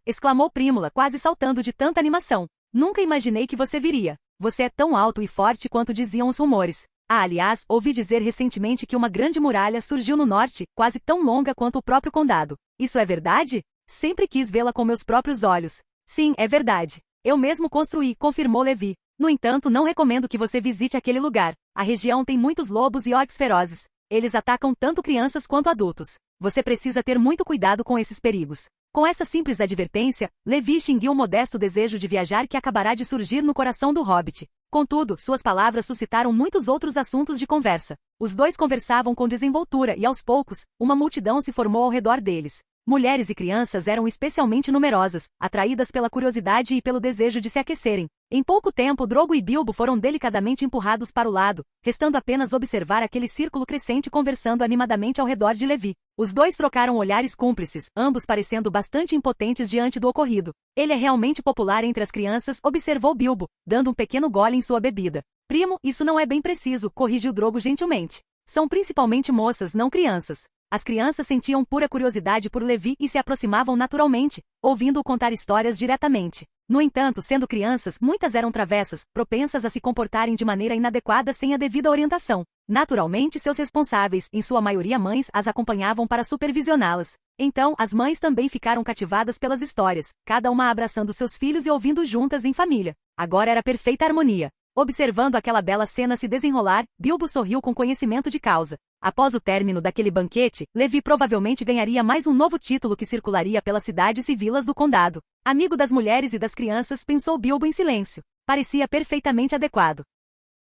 Exclamou Prímula, quase saltando de tanta animação. Nunca imaginei que você viria. Você é tão alto e forte quanto diziam os rumores. Aliás, ouvi dizer recentemente que uma grande muralha surgiu no norte, quase tão longa quanto o próprio condado. Isso é verdade? Sempre quis vê-la com meus próprios olhos. Sim, é verdade. Eu mesmo construí, confirmou Levi. No entanto, não recomendo que você visite aquele lugar. A região tem muitos lobos e orcs ferozes. Eles atacam tanto crianças quanto adultos. Você precisa ter muito cuidado com esses perigos. Com essa simples advertência, Levi extinguiu o modesto desejo de viajar que acabará de surgir no coração do hobbit. Contudo, suas palavras suscitaram muitos outros assuntos de conversa. Os dois conversavam com desenvoltura e, aos poucos, uma multidão se formou ao redor deles. Mulheres e crianças eram especialmente numerosas, atraídas pela curiosidade e pelo desejo de se aquecerem. Em pouco tempo, Drogo e Bilbo foram delicadamente empurrados para o lado, restando apenas observar aquele círculo crescente conversando animadamente ao redor de Levi. Os dois trocaram olhares cúmplices, ambos parecendo bastante impotentes diante do ocorrido. Ele é realmente popular entre as crianças, observou Bilbo, dando um pequeno gole em sua bebida. Primo, isso não é bem preciso, corrigiu Drogo gentilmente. São principalmente moças, não crianças. As crianças sentiam pura curiosidade por Levi e se aproximavam naturalmente, ouvindo-o contar histórias diretamente. No entanto, sendo crianças, muitas eram travessas, propensas a se comportarem de maneira inadequada sem a devida orientação. Naturalmente, seus responsáveis, em sua maioria mães, as acompanhavam para supervisioná-las. Então, as mães também ficaram cativadas pelas histórias, cada uma abraçando seus filhos e ouvindo juntas em família. Agora era perfeita harmonia. Observando aquela bela cena se desenrolar, Bilbo sorriu com conhecimento de causa. Após o término daquele banquete, Levi provavelmente ganharia mais um novo título que circularia pelas cidades e vilas do condado. Amigo das mulheres e das crianças, pensou Bilbo em silêncio. Parecia perfeitamente adequado.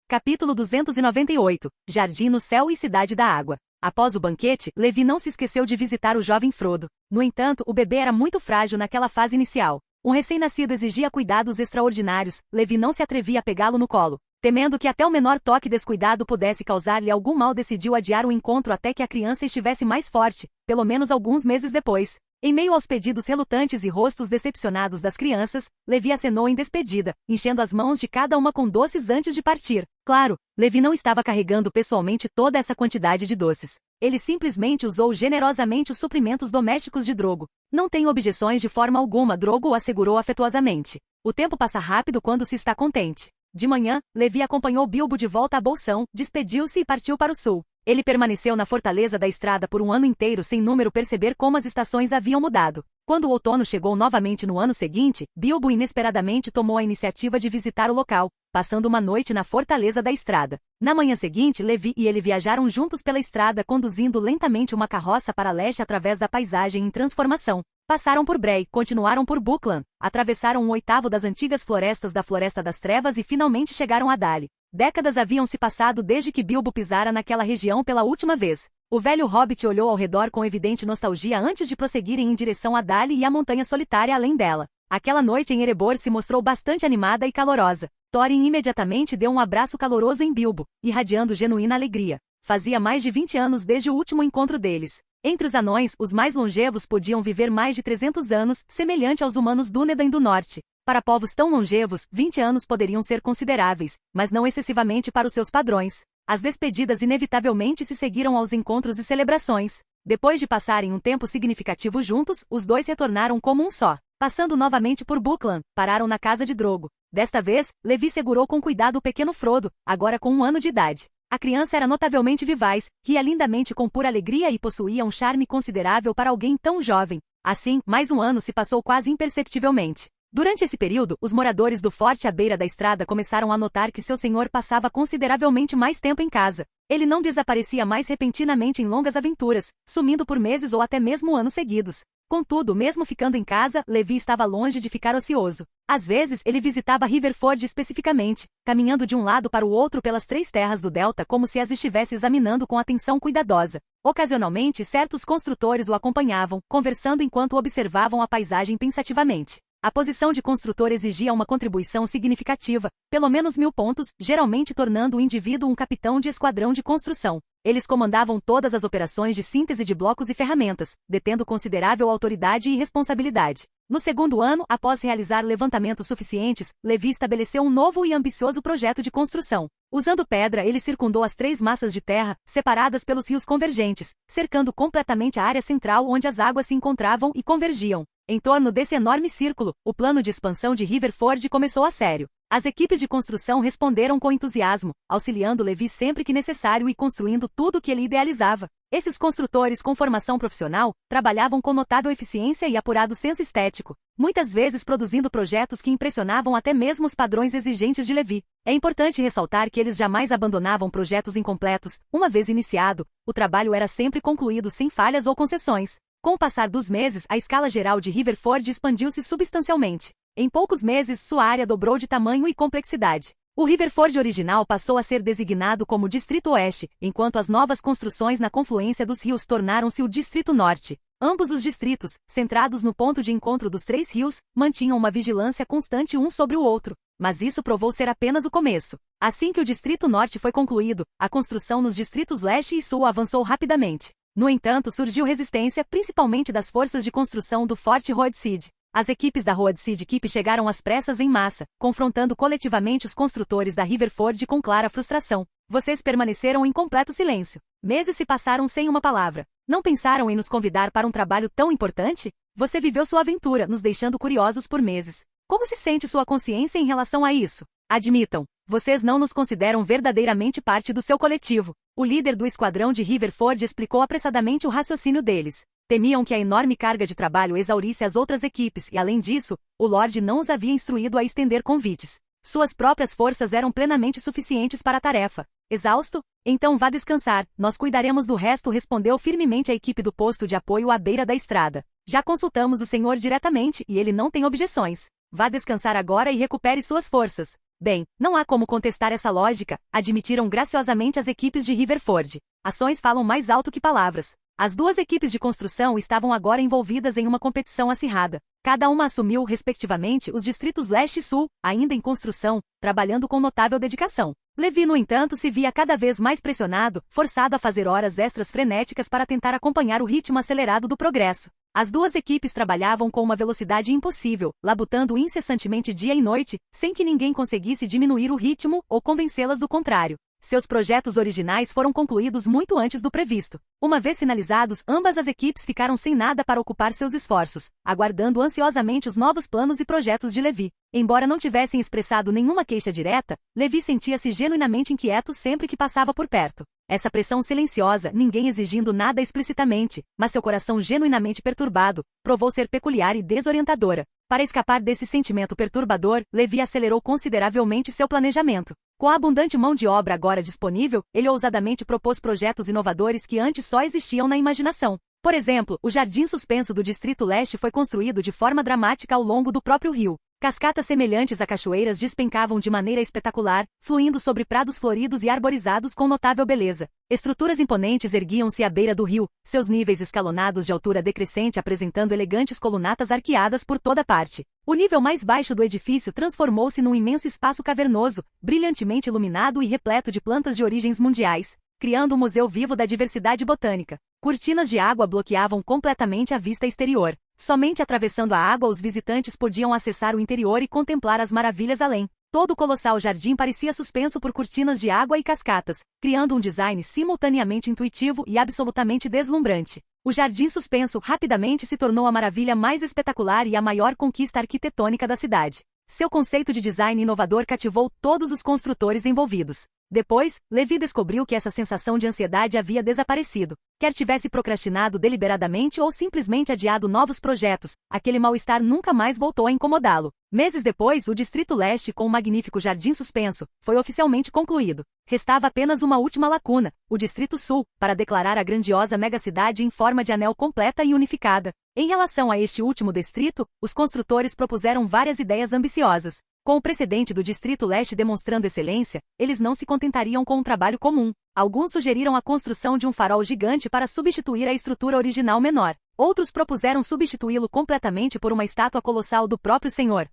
Capítulo 298. Jardim no Céu e Cidade da Água. Após o banquete, Levi não se esqueceu de visitar o jovem Frodo. No entanto, o bebê era muito frágil naquela fase inicial. Um recém-nascido exigia cuidados extraordinários, Levi não se atrevia a pegá-lo no colo. Temendo que até o menor toque descuidado pudesse causar-lhe algum mal, decidiu adiar o encontro até que a criança estivesse mais forte, pelo menos alguns meses depois. Em meio aos pedidos relutantes e rostos decepcionados das crianças, Levi acenou em despedida, enchendo as mãos de cada uma com doces antes de partir. Claro, Levi não estava carregando pessoalmente toda essa quantidade de doces. Ele simplesmente usou generosamente os suprimentos domésticos de Drogo. Não tenho objeções de forma alguma, Drogo o assegurou afetuosamente. O tempo passa rápido quando se está contente. De manhã, Levi acompanhou Bilbo de volta a Bolsão, despediu-se e partiu para o sul. Ele permaneceu na Fortaleza da Estrada por um ano inteiro sem número perceber como as estações haviam mudado. Quando o outono chegou novamente no ano seguinte, Bilbo inesperadamente tomou a iniciativa de visitar o local, passando uma noite na Fortaleza da Estrada. Na manhã seguinte, Levi e ele viajaram juntos pela estrada, conduzindo lentamente uma carroça para leste através da paisagem em transformação. Passaram por Bree, continuaram por Buckland, atravessaram um oitavo das antigas florestas da Floresta das Trevas e finalmente chegaram a Dali. Décadas haviam se passado desde que Bilbo pisara naquela região pela última vez. O velho hobbit olhou ao redor com evidente nostalgia antes de prosseguirem em direção a Dali e à montanha solitária além dela. Aquela noite em Erebor se mostrou bastante animada e calorosa. Thorin imediatamente deu um abraço caloroso em Bilbo, irradiando genuína alegria. Fazia mais de 20 anos desde o último encontro deles. Entre os anões, os mais longevos podiam viver mais de 300 anos, semelhante aos humanos Dúnedain do Norte. Para povos tão longevos, 20 anos poderiam ser consideráveis, mas não excessivamente para os seus padrões. As despedidas inevitavelmente se seguiram aos encontros e celebrações. Depois de passarem um tempo significativo juntos, os dois retornaram como um só. Passando novamente por Buckland, pararam na casa de Drogo. Desta vez, Levi segurou com cuidado o pequeno Frodo, agora com 1 ano de idade. A criança era notavelmente vivaz, ria lindamente com pura alegria e possuía um charme considerável para alguém tão jovem. Assim, mais 1 ano se passou quase imperceptivelmente. Durante esse período, os moradores do forte à beira da estrada começaram a notar que seu senhor passava consideravelmente mais tempo em casa. Ele não desaparecia mais repentinamente em longas aventuras, sumindo por meses ou até mesmo anos seguidos. Contudo, mesmo ficando em casa, Levi estava longe de ficar ocioso. Às vezes, ele visitava Riverford especificamente, caminhando de um lado para o outro pelas 3 terras do delta como se as estivesse examinando com atenção cuidadosa. Ocasionalmente, certos construtores o acompanhavam, conversando enquanto observavam a paisagem pensativamente. A posição de construtor exigia uma contribuição significativa, pelo menos 1000 pontos, geralmente tornando o indivíduo um capitão de esquadrão de construção. Eles comandavam todas as operações de síntese de blocos e ferramentas, detendo considerável autoridade e responsabilidade. No segundo ano, após realizar levantamentos suficientes, Levi estabeleceu um novo e ambicioso projeto de construção. Usando pedra, ele circundou as 3 massas de terra, separadas pelos rios convergentes, cercando completamente a área central onde as águas se encontravam e convergiam. Em torno desse enorme círculo, o plano de expansão de Riverford começou a sério. As equipes de construção responderam com entusiasmo, auxiliando Levi sempre que necessário e construindo tudo o que ele idealizava. Esses construtores com formação profissional trabalhavam com notável eficiência e apurado senso estético, muitas vezes produzindo projetos que impressionavam até mesmo os padrões exigentes de Levi. É importante ressaltar que eles jamais abandonavam projetos incompletos. Uma vez iniciado, o trabalho era sempre concluído sem falhas ou concessões. Com o passar dos meses, a escala geral de Riverford expandiu-se substancialmente. Em poucos meses, sua área dobrou de tamanho e complexidade. O Riverford original passou a ser designado como Distrito Oeste, enquanto as novas construções na confluência dos rios tornaram-se o Distrito Norte. Ambos os distritos, centrados no ponto de encontro dos três rios, mantinham uma vigilância constante um sobre o outro, mas isso provou ser apenas o começo. Assim que o Distrito Norte foi concluído, a construção nos distritos Leste e Sul avançou rapidamente. No entanto, surgiu resistência, principalmente das forças de construção do Forte Road City. As equipes da Road City Keep chegaram às pressas em massa, confrontando coletivamente os construtores da Riverford com clara frustração. Vocês permaneceram em completo silêncio. Meses se passaram sem uma palavra. Não pensaram em nos convidar para um trabalho tão importante? Você viveu sua aventura, nos deixando curiosos por meses. Como se sente sua consciência em relação a isso? Admitam, vocês não nos consideram verdadeiramente parte do seu coletivo. O líder do esquadrão de Riverford explicou apressadamente o raciocínio deles. Temiam que a enorme carga de trabalho exaurisse as outras equipes e, além disso, o Lorde não os havia instruído a estender convites. Suas próprias forças eram plenamente suficientes para a tarefa. Exausto? Então vá descansar, nós cuidaremos do resto, respondeu firmemente a equipe do posto de apoio à beira da estrada. Já consultamos o senhor diretamente e ele não tem objeções. Vá descansar agora e recupere suas forças. Bem, não há como contestar essa lógica, admitiram graciosamente as equipes de Riverford. Ações falam mais alto que palavras. As duas equipes de construção estavam agora envolvidas em uma competição acirrada. Cada uma assumiu, respectivamente, os distritos Leste e Sul, ainda em construção, trabalhando com notável dedicação. Levi, no entanto, se via cada vez mais pressionado, forçado a fazer horas extras frenéticas para tentar acompanhar o ritmo acelerado do progresso. As duas equipes trabalhavam com uma velocidade impossível, labutando incessantemente dia e noite, sem que ninguém conseguisse diminuir o ritmo ou convencê-las do contrário. Seus projetos originais foram concluídos muito antes do previsto. Uma vez finalizados, ambas as equipes ficaram sem nada para ocupar seus esforços, aguardando ansiosamente os novos planos e projetos de Levi. Embora não tivessem expressado nenhuma queixa direta, Levi sentia-se genuinamente inquieto sempre que passava por perto. Essa pressão silenciosa, ninguém exigindo nada explicitamente, mas seu coração genuinamente perturbado, provou ser peculiar e desorientadora. Para escapar desse sentimento perturbador, Levi acelerou consideravelmente seu planejamento. Com a abundante mão de obra agora disponível, ele ousadamente propôs projetos inovadores que antes só existiam na imaginação. Por exemplo, o jardim suspenso do Distrito Leste foi construído de forma dramática ao longo do próprio rio. Cascatas semelhantes a cachoeiras despencavam de maneira espetacular, fluindo sobre prados floridos e arborizados com notável beleza. Estruturas imponentes erguiam-se à beira do rio, seus níveis escalonados de altura decrescente apresentando elegantes colunatas arqueadas por toda parte. O nível mais baixo do edifício transformou-se num imenso espaço cavernoso, brilhantemente iluminado e repleto de plantas de origens mundiais, criando um museu vivo da diversidade botânica. Cortinas de água bloqueavam completamente a vista exterior. Somente atravessando a água os visitantes podiam acessar o interior e contemplar as maravilhas além. Todo o colossal jardim parecia suspenso por cortinas de água e cascatas, criando um design simultaneamente intuitivo e absolutamente deslumbrante. O jardim suspenso rapidamente se tornou a maravilha mais espetacular e a maior conquista arquitetônica da cidade. Seu conceito de design inovador cativou todos os construtores envolvidos. Depois, Levi descobriu que essa sensação de ansiedade havia desaparecido. Quer tivesse procrastinado deliberadamente ou simplesmente adiado novos projetos, aquele mal-estar nunca mais voltou a incomodá-lo. Meses depois, o Distrito Leste, com um magnífico jardim suspenso, foi oficialmente concluído. Restava apenas uma última lacuna, o Distrito Sul, para declarar a grandiosa megacidade em forma de anel completa e unificada. Em relação a este último distrito, os construtores propuseram várias ideias ambiciosas. Com o precedente do Distrito Leste demonstrando excelência, eles não se contentariam com um trabalho comum. Alguns sugeriram a construção de um farol gigante para substituir a estrutura original menor. Outros propuseram substituí-lo completamente por uma estátua colossal do próprio Senhor.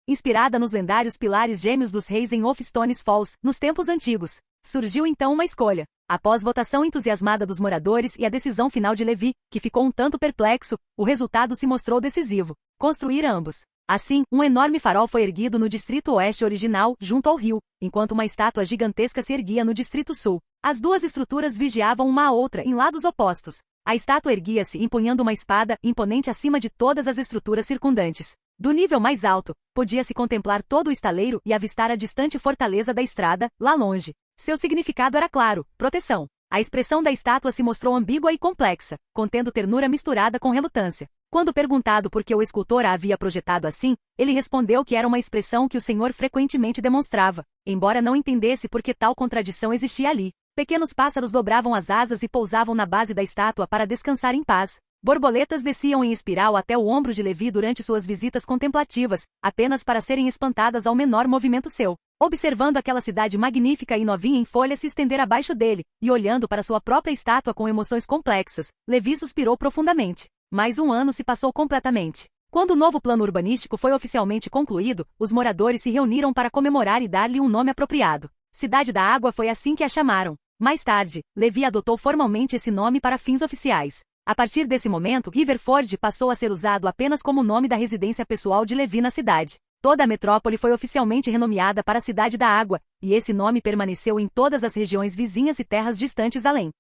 Inspirada nos lendários pilares gêmeos dos reis em Ophstones Falls, nos tempos antigos, surgiu então uma escolha. Após votação entusiasmada dos moradores e a decisão final de Levi, que ficou um tanto perplexo, o resultado se mostrou decisivo: construir ambos. Assim, um enorme farol foi erguido no Distrito Oeste original, junto ao rio, enquanto uma estátua gigantesca se erguia no Distrito Sul. As duas estruturas vigiavam uma a outra em lados opostos. A estátua erguia-se empunhando uma espada, imponente acima de todas as estruturas circundantes. Do nível mais alto, podia-se contemplar todo o estaleiro e avistar a distante fortaleza da estrada, lá longe. Seu significado era claro: proteção. A expressão da estátua se mostrou ambígua e complexa, contendo ternura misturada com relutância. Quando perguntado por que o escultor a havia projetado assim, ele respondeu que era uma expressão que o Senhor frequentemente demonstrava, embora não entendesse por que tal contradição existia ali. Pequenos pássaros dobravam as asas e pousavam na base da estátua para descansar em paz. Borboletas desciam em espiral até o ombro de Levi durante suas visitas contemplativas, apenas para serem espantadas ao menor movimento seu. Observando aquela cidade magnífica e novinha em folha se estender abaixo dele, e olhando para sua própria estátua com emoções complexas, Levi suspirou profundamente. Mais um ano se passou completamente. Quando o novo plano urbanístico foi oficialmente concluído, os moradores se reuniram para comemorar e dar-lhe um nome apropriado. Cidade da Água foi assim que a chamaram. Mais tarde, Levi adotou formalmente esse nome para fins oficiais. A partir desse momento, Riverford passou a ser usado apenas como nome da residência pessoal de Levi na cidade. Toda a metrópole foi oficialmente renomeada para a Cidade da Água, e esse nome permaneceu em todas as regiões vizinhas e terras distantes além.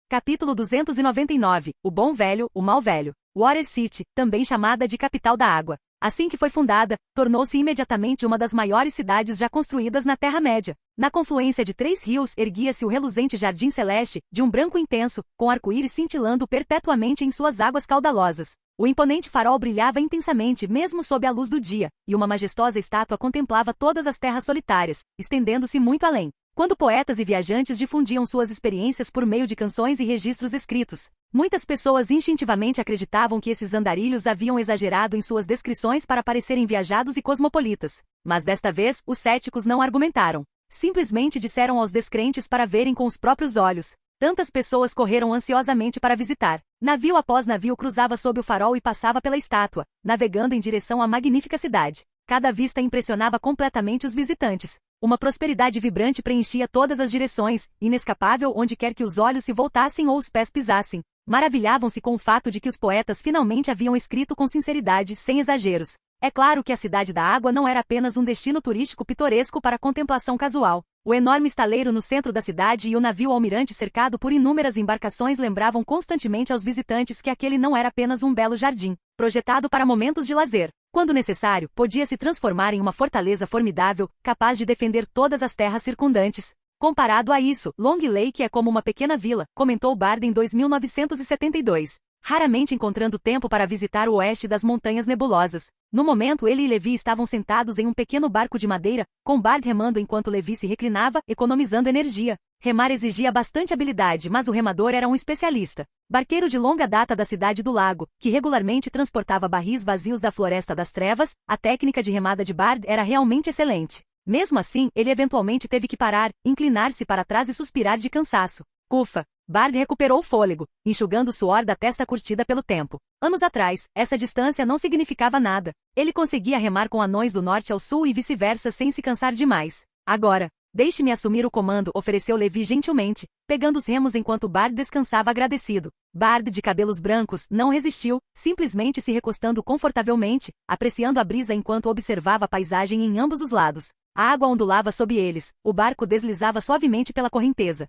Capítulo 299. O Bom Velho, o Mal Velho. Water City, também chamada de Capital da Água. Assim que foi fundada, tornou-se imediatamente uma das maiores cidades já construídas na Terra-média. Na confluência de 3 rios erguia-se o reluzente Jardim Celeste, de um branco intenso, com arco-íris cintilando perpetuamente em suas águas caudalosas. O imponente farol brilhava intensamente mesmo sob a luz do dia, e uma majestosa estátua contemplava todas as terras solitárias, estendendo-se muito além. Quando poetas e viajantes difundiam suas experiências por meio de canções e registros escritos, muitas pessoas instintivamente acreditavam que esses andarilhos haviam exagerado em suas descrições para parecerem viajados e cosmopolitas. Mas desta vez, os céticos não argumentaram. Simplesmente disseram aos descrentes para verem com os próprios olhos. Tantas pessoas correram ansiosamente para visitar. Navio após navio cruzava sob o farol e passava pela estátua, navegando em direção à magnífica cidade. Cada vista impressionava completamente os visitantes. Uma prosperidade vibrante preenchia todas as direções, inescapável onde quer que os olhos se voltassem ou os pés pisassem. Maravilhavam-se com o fato de que os poetas finalmente haviam escrito com sinceridade, sem exageros. É claro que a Cidade da Água não era apenas um destino turístico pitoresco para contemplação casual. O enorme estaleiro no centro da cidade e o navio almirante cercado por inúmeras embarcações lembravam constantemente aos visitantes que aquele não era apenas um belo jardim, projetado para momentos de lazer. Quando necessário, podia se transformar em uma fortaleza formidável, capaz de defender todas as terras circundantes. Comparado a isso, Long Lake é como uma pequena vila, comentou Bard em 2972. Raramente encontrando tempo para visitar o oeste das Montanhas Nebulosas. No momento ele e Levi estavam sentados em um pequeno barco de madeira, com Bard remando enquanto Levi se reclinava, economizando energia. Remar exigia bastante habilidade, mas o remador era um especialista. Barqueiro de longa data da Cidade do Lago, que regularmente transportava barris vazios da Floresta das Trevas, a técnica de remada de Bard era realmente excelente. Mesmo assim, ele eventualmente teve que parar, inclinar-se para trás e suspirar de cansaço. Ufa! Bard recuperou o fôlego, enxugando o suor da testa curtida pelo tempo. Anos atrás, essa distância não significava nada. Ele conseguia remar com anões do norte ao sul e vice-versa sem se cansar demais. Agora, deixe-me assumir o comando, ofereceu Levi gentilmente, pegando os remos enquanto Bard descansava agradecido. Bard, de cabelos brancos, não resistiu, simplesmente se recostando confortavelmente, apreciando a brisa enquanto observava a paisagem em ambos os lados. A água ondulava sob eles, o barco deslizava suavemente pela correnteza.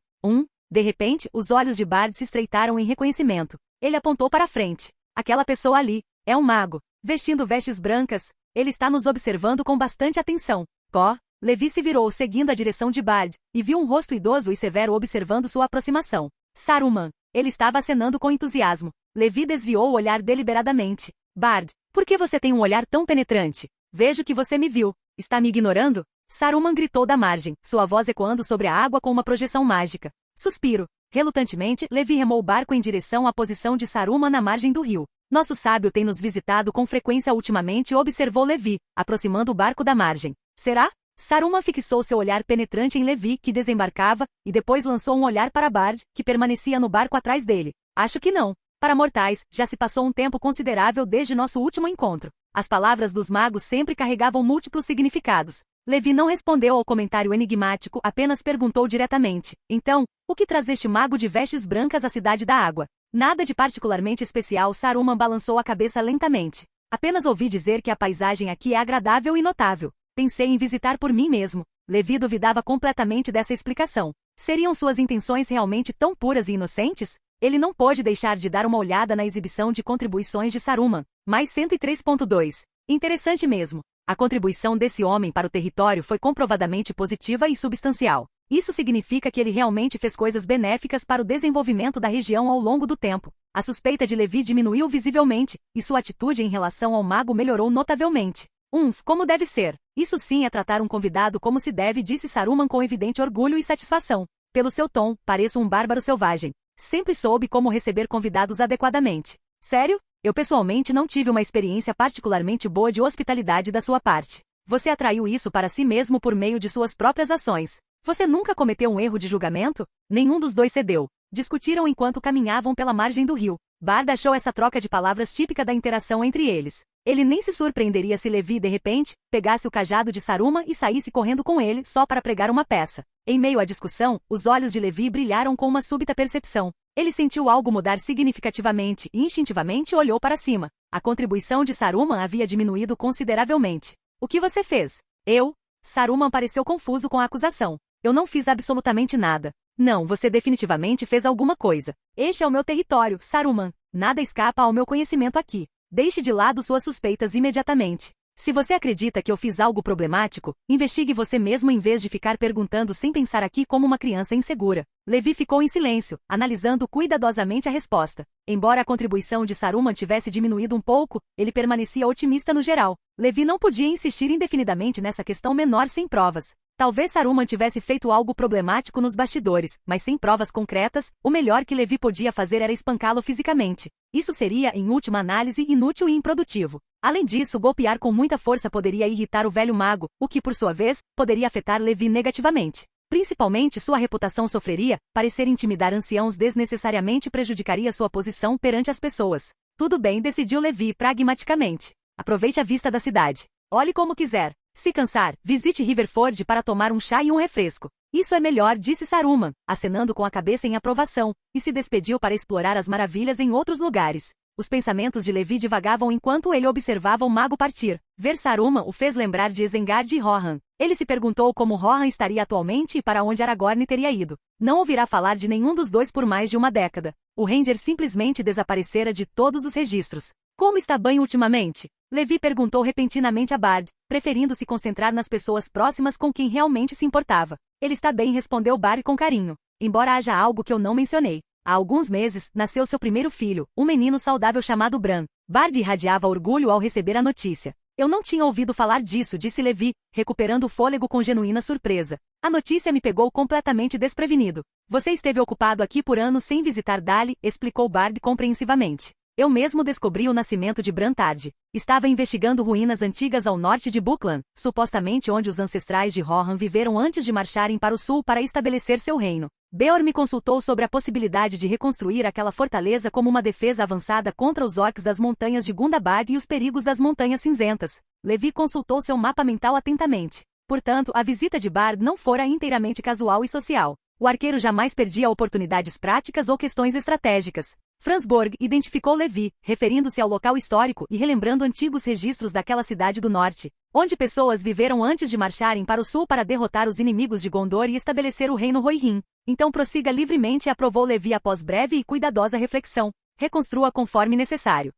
De repente, os olhos de Bard se estreitaram em reconhecimento. Ele apontou para a frente. Aquela pessoa ali, é um mago, vestindo vestes brancas. Ele está nos observando com bastante atenção. Levi se virou seguindo a direção de Bard, e viu um rosto idoso e severo observando sua aproximação. Saruman. Ele estava acenando com entusiasmo. Levi desviou o olhar deliberadamente. Bard, por que você tem um olhar tão penetrante? Vejo que você me viu. Está me ignorando? Saruman gritou da margem, sua voz ecoando sobre a água com uma projeção mágica. Suspiro. Relutantemente, Levi remou o barco em direção à posição de Saruman na margem do rio. Nosso sábio tem nos visitado com frequência ultimamente, observou Levi, aproximando o barco da margem. Será? Saruman fixou seu olhar penetrante em Levi, que desembarcava, e depois lançou um olhar para Bard, que permanecia no barco atrás dele. Acho que não. Para mortais, já se passou um tempo considerável desde nosso último encontro. As palavras dos magos sempre carregavam múltiplos significados. Levi não respondeu ao comentário enigmático, apenas perguntou diretamente. Então, o que traz este mago de vestes brancas à Cidade da Água? Nada de particularmente especial. Saruman balançou a cabeça lentamente. Apenas ouvi dizer que a paisagem aqui é agradável e notável. Pensei em visitar por mim mesmo. Levi duvidava completamente dessa explicação. Seriam suas intenções realmente tão puras e inocentes? Ele não pôde deixar de dar uma olhada na exibição de contribuições de Saruman. Mais 103.2. Interessante mesmo. A contribuição desse homem para o território foi comprovadamente positiva e substancial. Isso significa que ele realmente fez coisas benéficas para o desenvolvimento da região ao longo do tempo. A suspeita de Levi diminuiu visivelmente, e sua atitude em relação ao mago melhorou notavelmente. Como deve ser. Isso sim é tratar um convidado como se deve, disse Saruman com evidente orgulho e satisfação. Pelo seu tom, pareço um bárbaro selvagem. Sempre soube como receber convidados adequadamente. Sério? Eu pessoalmente não tive uma experiência particularmente boa de hospitalidade da sua parte. Você atraiu isso para si mesmo por meio de suas próprias ações. Você nunca cometeu um erro de julgamento? Nenhum dos dois cedeu. Discutiram enquanto caminhavam pela margem do rio. Bard achou essa troca de palavras típica da interação entre eles. Ele nem se surpreenderia se Levi, de repente, pegasse o cajado de Saruman e saísse correndo com ele só para pregar uma peça. Em meio à discussão, os olhos de Levi brilharam com uma súbita percepção. Ele sentiu algo mudar significativamente e instintivamente olhou para cima. A contribuição de Saruman havia diminuído consideravelmente. O que você fez? Eu? Saruman pareceu confuso com a acusação. Eu não fiz absolutamente nada. Não, você definitivamente fez alguma coisa. Este é o meu território, Saruman. Nada escapa ao meu conhecimento aqui. Deixe de lado suas suspeitas imediatamente. Se você acredita que eu fiz algo problemático, investigue você mesmo em vez de ficar perguntando sem pensar aqui como uma criança insegura. Levi ficou em silêncio, analisando cuidadosamente a resposta. Embora a contribuição de Saruman tivesse diminuído um pouco, ele permanecia otimista no geral. Levi não podia insistir indefinidamente nessa questão menor sem provas. Talvez Saruman tivesse feito algo problemático nos bastidores, mas sem provas concretas, o melhor que Levi podia fazer era espancá-lo fisicamente. Isso seria, em última análise, inútil e improdutivo. Além disso, golpear com muita força poderia irritar o velho mago, o que, por sua vez, poderia afetar Levi negativamente. Principalmente sua reputação sofreria, parecer intimidar anciãos desnecessariamente prejudicaria sua posição perante as pessoas. Tudo bem, decidiu Levi pragmaticamente. Aproveite a vista da cidade. Olhe como quiser. Se cansar, visite Riverford para tomar um chá e um refresco. Isso é melhor, disse Saruman, acenando com a cabeça em aprovação, e se despediu para explorar as maravilhas em outros lugares. Os pensamentos de Levi divagavam enquanto ele observava o mago partir. Ver Saruman o fez lembrar de Isengard e Rohan. Ele se perguntou como Rohan estaria atualmente e para onde Aragorn teria ido. Não ouvirá falar de nenhum dos dois por mais de uma década. O Ranger simplesmente desaparecera de todos os registros. Como está bem ultimamente? Levi perguntou repentinamente a Bard, preferindo se concentrar nas pessoas próximas com quem realmente se importava. Ele está bem, respondeu Bard com carinho. Embora haja algo que eu não mencionei. Há alguns meses, nasceu seu primeiro filho, um menino saudável chamado Bran. Bard irradiava orgulho ao receber a notícia. Eu não tinha ouvido falar disso, disse Levi, recuperando o fôlego com genuína surpresa. A notícia me pegou completamente desprevenido. Você esteve ocupado aqui por anos sem visitar Dali, explicou Bard compreensivamente. Eu mesmo descobri o nascimento de Bran tarde. Estava investigando ruínas antigas ao norte de Buckland, supostamente onde os ancestrais de Rohan viveram antes de marcharem para o sul para estabelecer seu reino. Beorn me consultou sobre a possibilidade de reconstruir aquela fortaleza como uma defesa avançada contra os orcs das montanhas de Gundabad e os perigos das Montanhas Cinzentas. Levi consultou seu mapa mental atentamente. Portanto, a visita de Bard não fora inteiramente casual e social. O arqueiro jamais perdia oportunidades práticas ou questões estratégicas. Franzborg identificou Levi, referindo-se ao local histórico e relembrando antigos registros daquela cidade do norte, onde pessoas viveram antes de marcharem para o sul para derrotar os inimigos de Gondor e estabelecer o reino Rohirrim. Então prossiga livremente, aprovou Levi após breve e cuidadosa reflexão. Reconstrua conforme necessário.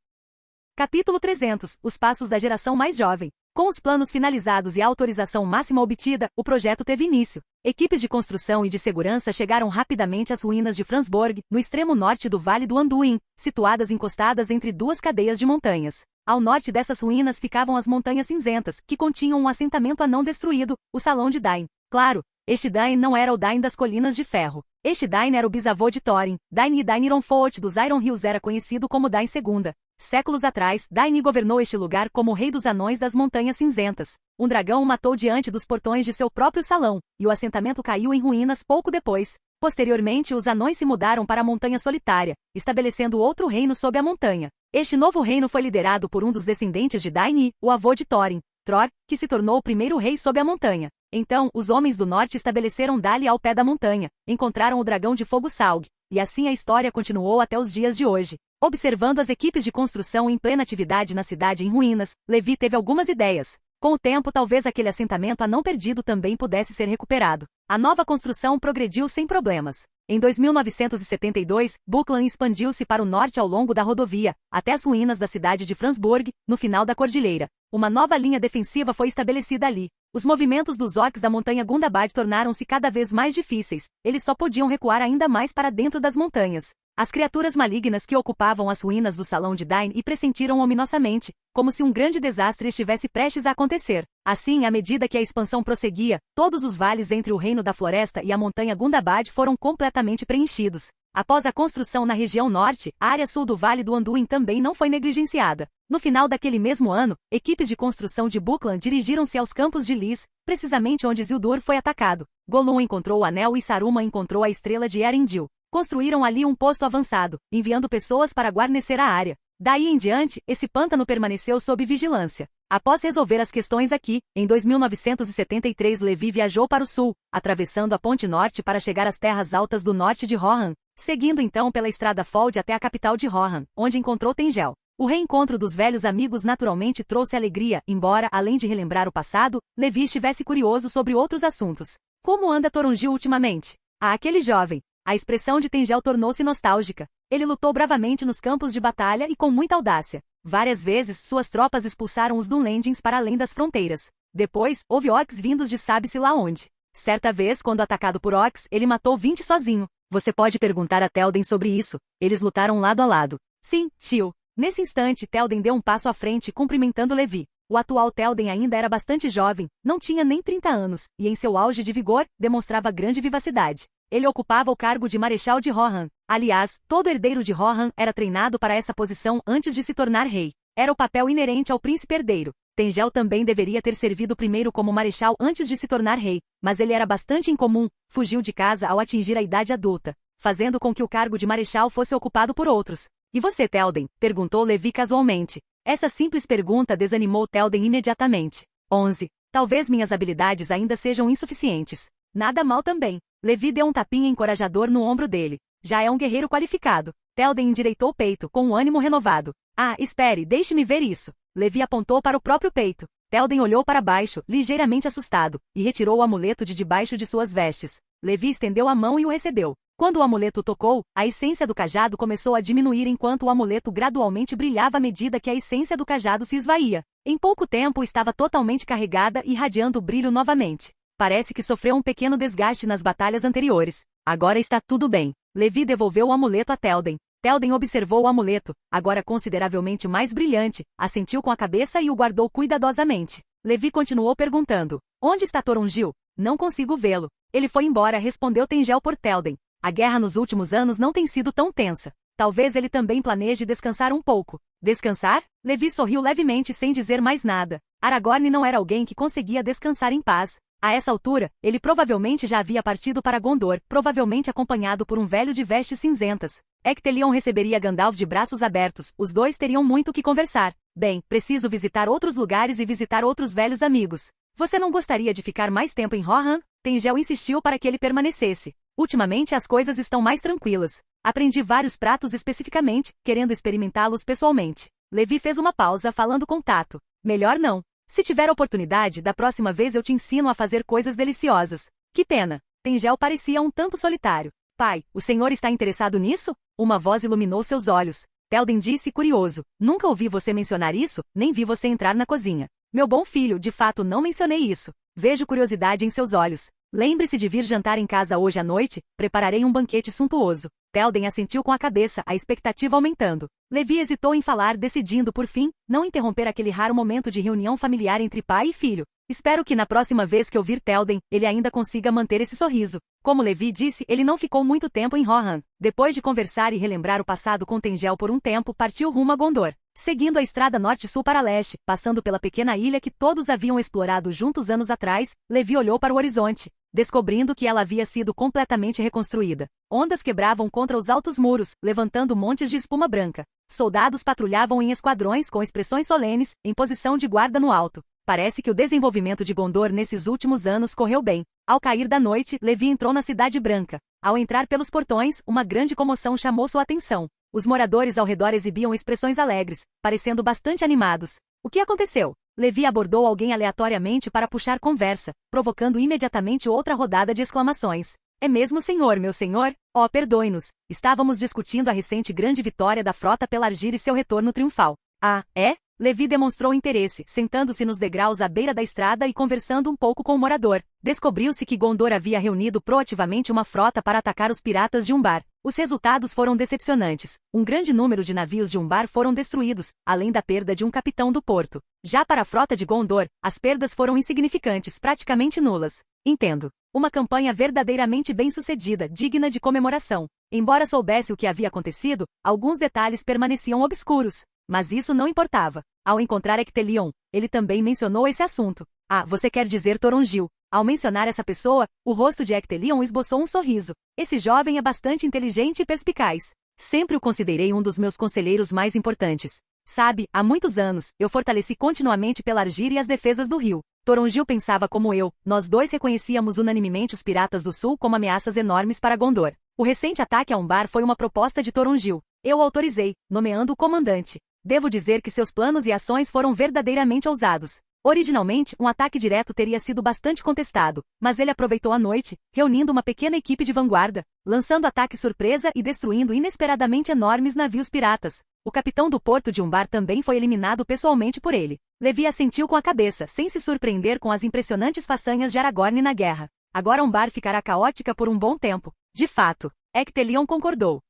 Capítulo 300. Os passos da geração mais jovem. Com os planos finalizados e a autorização máxima obtida, o projeto teve início. Equipes de construção e de segurança chegaram rapidamente às ruínas de Franzborg, no extremo norte do Vale do Anduin, situadas encostadas entre duas cadeias de montanhas. Ao norte dessas ruínas ficavam as Montanhas Cinzentas, que continham um assentamento anão destruído, o Salão de Dain. Claro, este Dain não era o Dain das Colinas de Ferro. Este Dain era o bisavô de Thorin. Dain e Dainironfoot dos Iron Hills era conhecido como Dain II. Séculos atrás, Dain governou este lugar como o rei dos anões das Montanhas Cinzentas. Um dragão o matou diante dos portões de seu próprio salão, e o assentamento caiu em ruínas pouco depois. Posteriormente, os anões se mudaram para a Montanha Solitária, estabelecendo outro reino sob a montanha. Este novo reino foi liderado por um dos descendentes de Dain, o avô de Thorin, Tror, que se tornou o primeiro rei sob a montanha. Então, os homens do norte estabeleceram Dali ao pé da montanha, encontraram o dragão de fogo Saug, e assim a história continuou até os dias de hoje. Observando as equipes de construção em plena atividade na cidade em ruínas, Levi teve algumas ideias. Com o tempo, talvez aquele assentamento anão perdido também pudesse ser recuperado. A nova construção progrediu sem problemas. Em 2972, Buckland expandiu-se para o norte ao longo da rodovia, até as ruínas da cidade de Franzborg, no final da cordilheira. Uma nova linha defensiva foi estabelecida ali. Os movimentos dos orcs da montanha Gundabad tornaram-se cada vez mais difíceis. Eles só podiam recuar ainda mais para dentro das montanhas. As criaturas malignas que ocupavam as ruínas do Salão de Dain e pressentiram ominosamente, como se um grande desastre estivesse prestes a acontecer. Assim, à medida que a expansão prosseguia, todos os vales entre o Reino da Floresta e a montanha Gundabad foram completamente preenchidos. Após a construção na região norte, a área sul do Vale do Anduin também não foi negligenciada. No final daquele mesmo ano, equipes de construção de Buckland dirigiram-se aos campos de Lys, precisamente onde Isildur foi atacado. Gollum encontrou o anel e Saruman encontrou a estrela de Erendil. Construíram ali um posto avançado, enviando pessoas para guarnecer a área. Daí em diante, esse pântano permaneceu sob vigilância. Após resolver as questões aqui, em 2973 Levi viajou para o sul, atravessando a Ponte Norte para chegar às terras altas do norte de Rohan, seguindo então pela estrada Fold até a capital de Rohan, onde encontrou Tengel. O reencontro dos velhos amigos naturalmente trouxe alegria, embora, além de relembrar o passado, Levi estivesse curioso sobre outros assuntos. Como anda Thorongil ultimamente? Aquele jovem. A expressão de Tengel tornou-se nostálgica. Ele lutou bravamente nos campos de batalha e com muita audácia. Várias vezes, suas tropas expulsaram os Dunlendings para além das fronteiras. Depois, houve orcs vindos de sabe-se lá onde. Certa vez, quando atacado por orcs, ele matou 20 sozinho. Você pode perguntar a Théoden sobre isso. Eles lutaram lado a lado. Sim, tio. Nesse instante, Théoden deu um passo à frente, cumprimentando Levi. O atual Théoden ainda era bastante jovem, não tinha nem 30 anos, e em seu auge de vigor, demonstrava grande vivacidade. Ele ocupava o cargo de Marechal de Rohan. Aliás, todo herdeiro de Rohan era treinado para essa posição antes de se tornar rei. Era o papel inerente ao príncipe herdeiro. Tengel também deveria ter servido primeiro como marechal antes de se tornar rei, mas ele era bastante incomum, fugiu de casa ao atingir a idade adulta, fazendo com que o cargo de marechal fosse ocupado por outros. E você, Théoden? Perguntou Levi casualmente. Essa simples pergunta desanimou Théoden imediatamente. 11. Talvez minhas habilidades ainda sejam insuficientes. Nada mal também. Levi deu um tapinha encorajador no ombro dele. Já é um guerreiro qualificado. Théoden endireitou o peito, com um ânimo renovado. Ah, espere, deixe-me ver isso. Levi apontou para o próprio peito. Théoden olhou para baixo, ligeiramente assustado, e retirou o amuleto de debaixo de suas vestes. Levi estendeu a mão e o recebeu. Quando o amuleto tocou, a essência do cajado começou a diminuir enquanto o amuleto gradualmente brilhava à medida que a essência do cajado se esvaía. Em pouco tempo estava totalmente carregada e irradiando brilho novamente. Parece que sofreu um pequeno desgaste nas batalhas anteriores. Agora está tudo bem. Levi devolveu o amuleto a Théoden. Théoden observou o amuleto, agora consideravelmente mais brilhante, assentiu com a cabeça e o guardou cuidadosamente. Levi continuou perguntando. Onde está Thorongil? Não consigo vê-lo. Ele foi embora, respondeu Tengel por Théoden. A guerra nos últimos anos não tem sido tão tensa. Talvez ele também planeje descansar um pouco. Descansar? Levi sorriu levemente sem dizer mais nada. Aragorn não era alguém que conseguia descansar em paz. A essa altura, ele provavelmente já havia partido para Gondor, provavelmente acompanhado por um velho de vestes cinzentas. Ectelion receberia Gandalf de braços abertos, os dois teriam muito o que conversar. Bem, preciso visitar outros lugares e visitar outros velhos amigos. Você não gostaria de ficar mais tempo em Rohan? Tengel insistiu para que ele permanecesse. Ultimamente as coisas estão mais tranquilas. Aprendi vários pratos especificamente, querendo experimentá-los pessoalmente. Levi fez uma pausa, falando com tato. Melhor não. Se tiver oportunidade, da próxima vez eu te ensino a fazer coisas deliciosas. Que pena. Tengel parecia um tanto solitário. Pai, o senhor está interessado nisso? Uma voz iluminou seus olhos. Théoden disse curioso. Nunca ouvi você mencionar isso, nem vi você entrar na cozinha. Meu bom filho, de fato não mencionei isso. Vejo curiosidade em seus olhos. Lembre-se de vir jantar em casa hoje à noite, prepararei um banquete suntuoso. Théoden assentiu com a cabeça, a expectativa aumentando. Levi hesitou em falar, decidindo, por fim, não interromper aquele raro momento de reunião familiar entre pai e filho. Espero que na próxima vez que eu vir Théoden, ele ainda consiga manter esse sorriso. Como Levi disse, ele não ficou muito tempo em Rohan. Depois de conversar e relembrar o passado com Tengel por um tempo, partiu rumo a Gondor. Seguindo a estrada norte-sul para leste, passando pela pequena ilha que todos haviam explorado juntos anos atrás, Levi olhou para o horizonte, descobrindo que ela havia sido completamente reconstruída. Ondas quebravam contra os altos muros, levantando montes de espuma branca. Soldados patrulhavam em esquadrões com expressões solenes, em posição de guarda no alto. Parece que o desenvolvimento de Gondor nesses últimos anos correu bem. Ao cair da noite, Levi entrou na Cidade Branca. Ao entrar pelos portões, uma grande comoção chamou sua atenção. Os moradores ao redor exibiam expressões alegres, parecendo bastante animados. O que aconteceu? Levi abordou alguém aleatoriamente para puxar conversa, provocando imediatamente outra rodada de exclamações. É mesmo, senhor, meu senhor? Oh, perdoe-nos. Estávamos discutindo a recente grande vitória da frota Pelargir e seu retorno triunfal. Ah, é? Levi demonstrou interesse, sentando-se nos degraus à beira da estrada e conversando um pouco com o morador. Descobriu-se que Gondor havia reunido proativamente uma frota para atacar os piratas de Umbar. Os resultados foram decepcionantes. Um grande número de navios de Umbar foram destruídos, além da perda de um capitão do porto. Já para a frota de Gondor, as perdas foram insignificantes, praticamente nulas. Entendo. Uma campanha verdadeiramente bem-sucedida, digna de comemoração. Embora soubesse o que havia acontecido, alguns detalhes permaneciam obscuros. Mas isso não importava. Ao encontrar Ectelion, ele também mencionou esse assunto. Ah, você quer dizer Thorongil. Ao mencionar essa pessoa, o rosto de Ectelion esboçou um sorriso. Esse jovem é bastante inteligente e perspicaz. Sempre o considerei um dos meus conselheiros mais importantes. Sabe, há muitos anos, eu fortaleci continuamente Pelargir e as defesas do rio. Thorongil pensava como eu, nós dois reconhecíamos unanimemente os piratas do sul como ameaças enormes para Gondor. O recente ataque a Umbar foi uma proposta de Thorongil. Eu o autorizei, nomeando o comandante. Devo dizer que seus planos e ações foram verdadeiramente ousados. Originalmente, um ataque direto teria sido bastante contestado, mas ele aproveitou a noite, reunindo uma pequena equipe de vanguarda, lançando ataque surpresa e destruindo inesperadamente enormes navios piratas. O capitão do porto de Umbar também foi eliminado pessoalmente por ele. Levi assentiu com a cabeça, sem se surpreender com as impressionantes façanhas de Aragorn na guerra. Agora Umbar ficará caótica por um bom tempo. De fato, Ectelion concordou.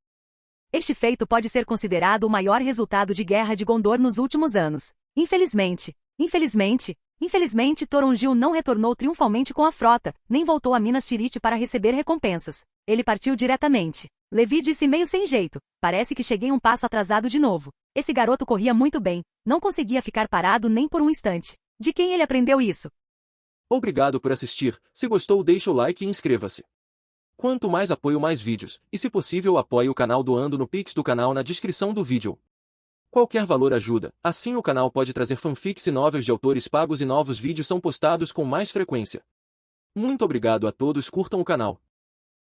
Este feito pode ser considerado o maior resultado de guerra de Gondor nos últimos anos. Infelizmente, Thorongil não retornou triunfalmente com a frota, nem voltou a Minas Tirith para receber recompensas. Ele partiu diretamente. Levi disse meio sem jeito, parece que cheguei um passo atrasado de novo. Esse garoto corria muito bem, não conseguia ficar parado nem por um instante. De quem ele aprendeu isso? Obrigado por assistir, se gostou deixa o like e inscreva-se. Quanto mais apoio mais vídeos, e se possível apoie o canal doando no Pix do canal na descrição do vídeo. Qualquer valor ajuda, assim o canal pode trazer fanfics e novels de autores pagos e novos vídeos são postados com mais frequência. Muito obrigado a todos, curtam o canal.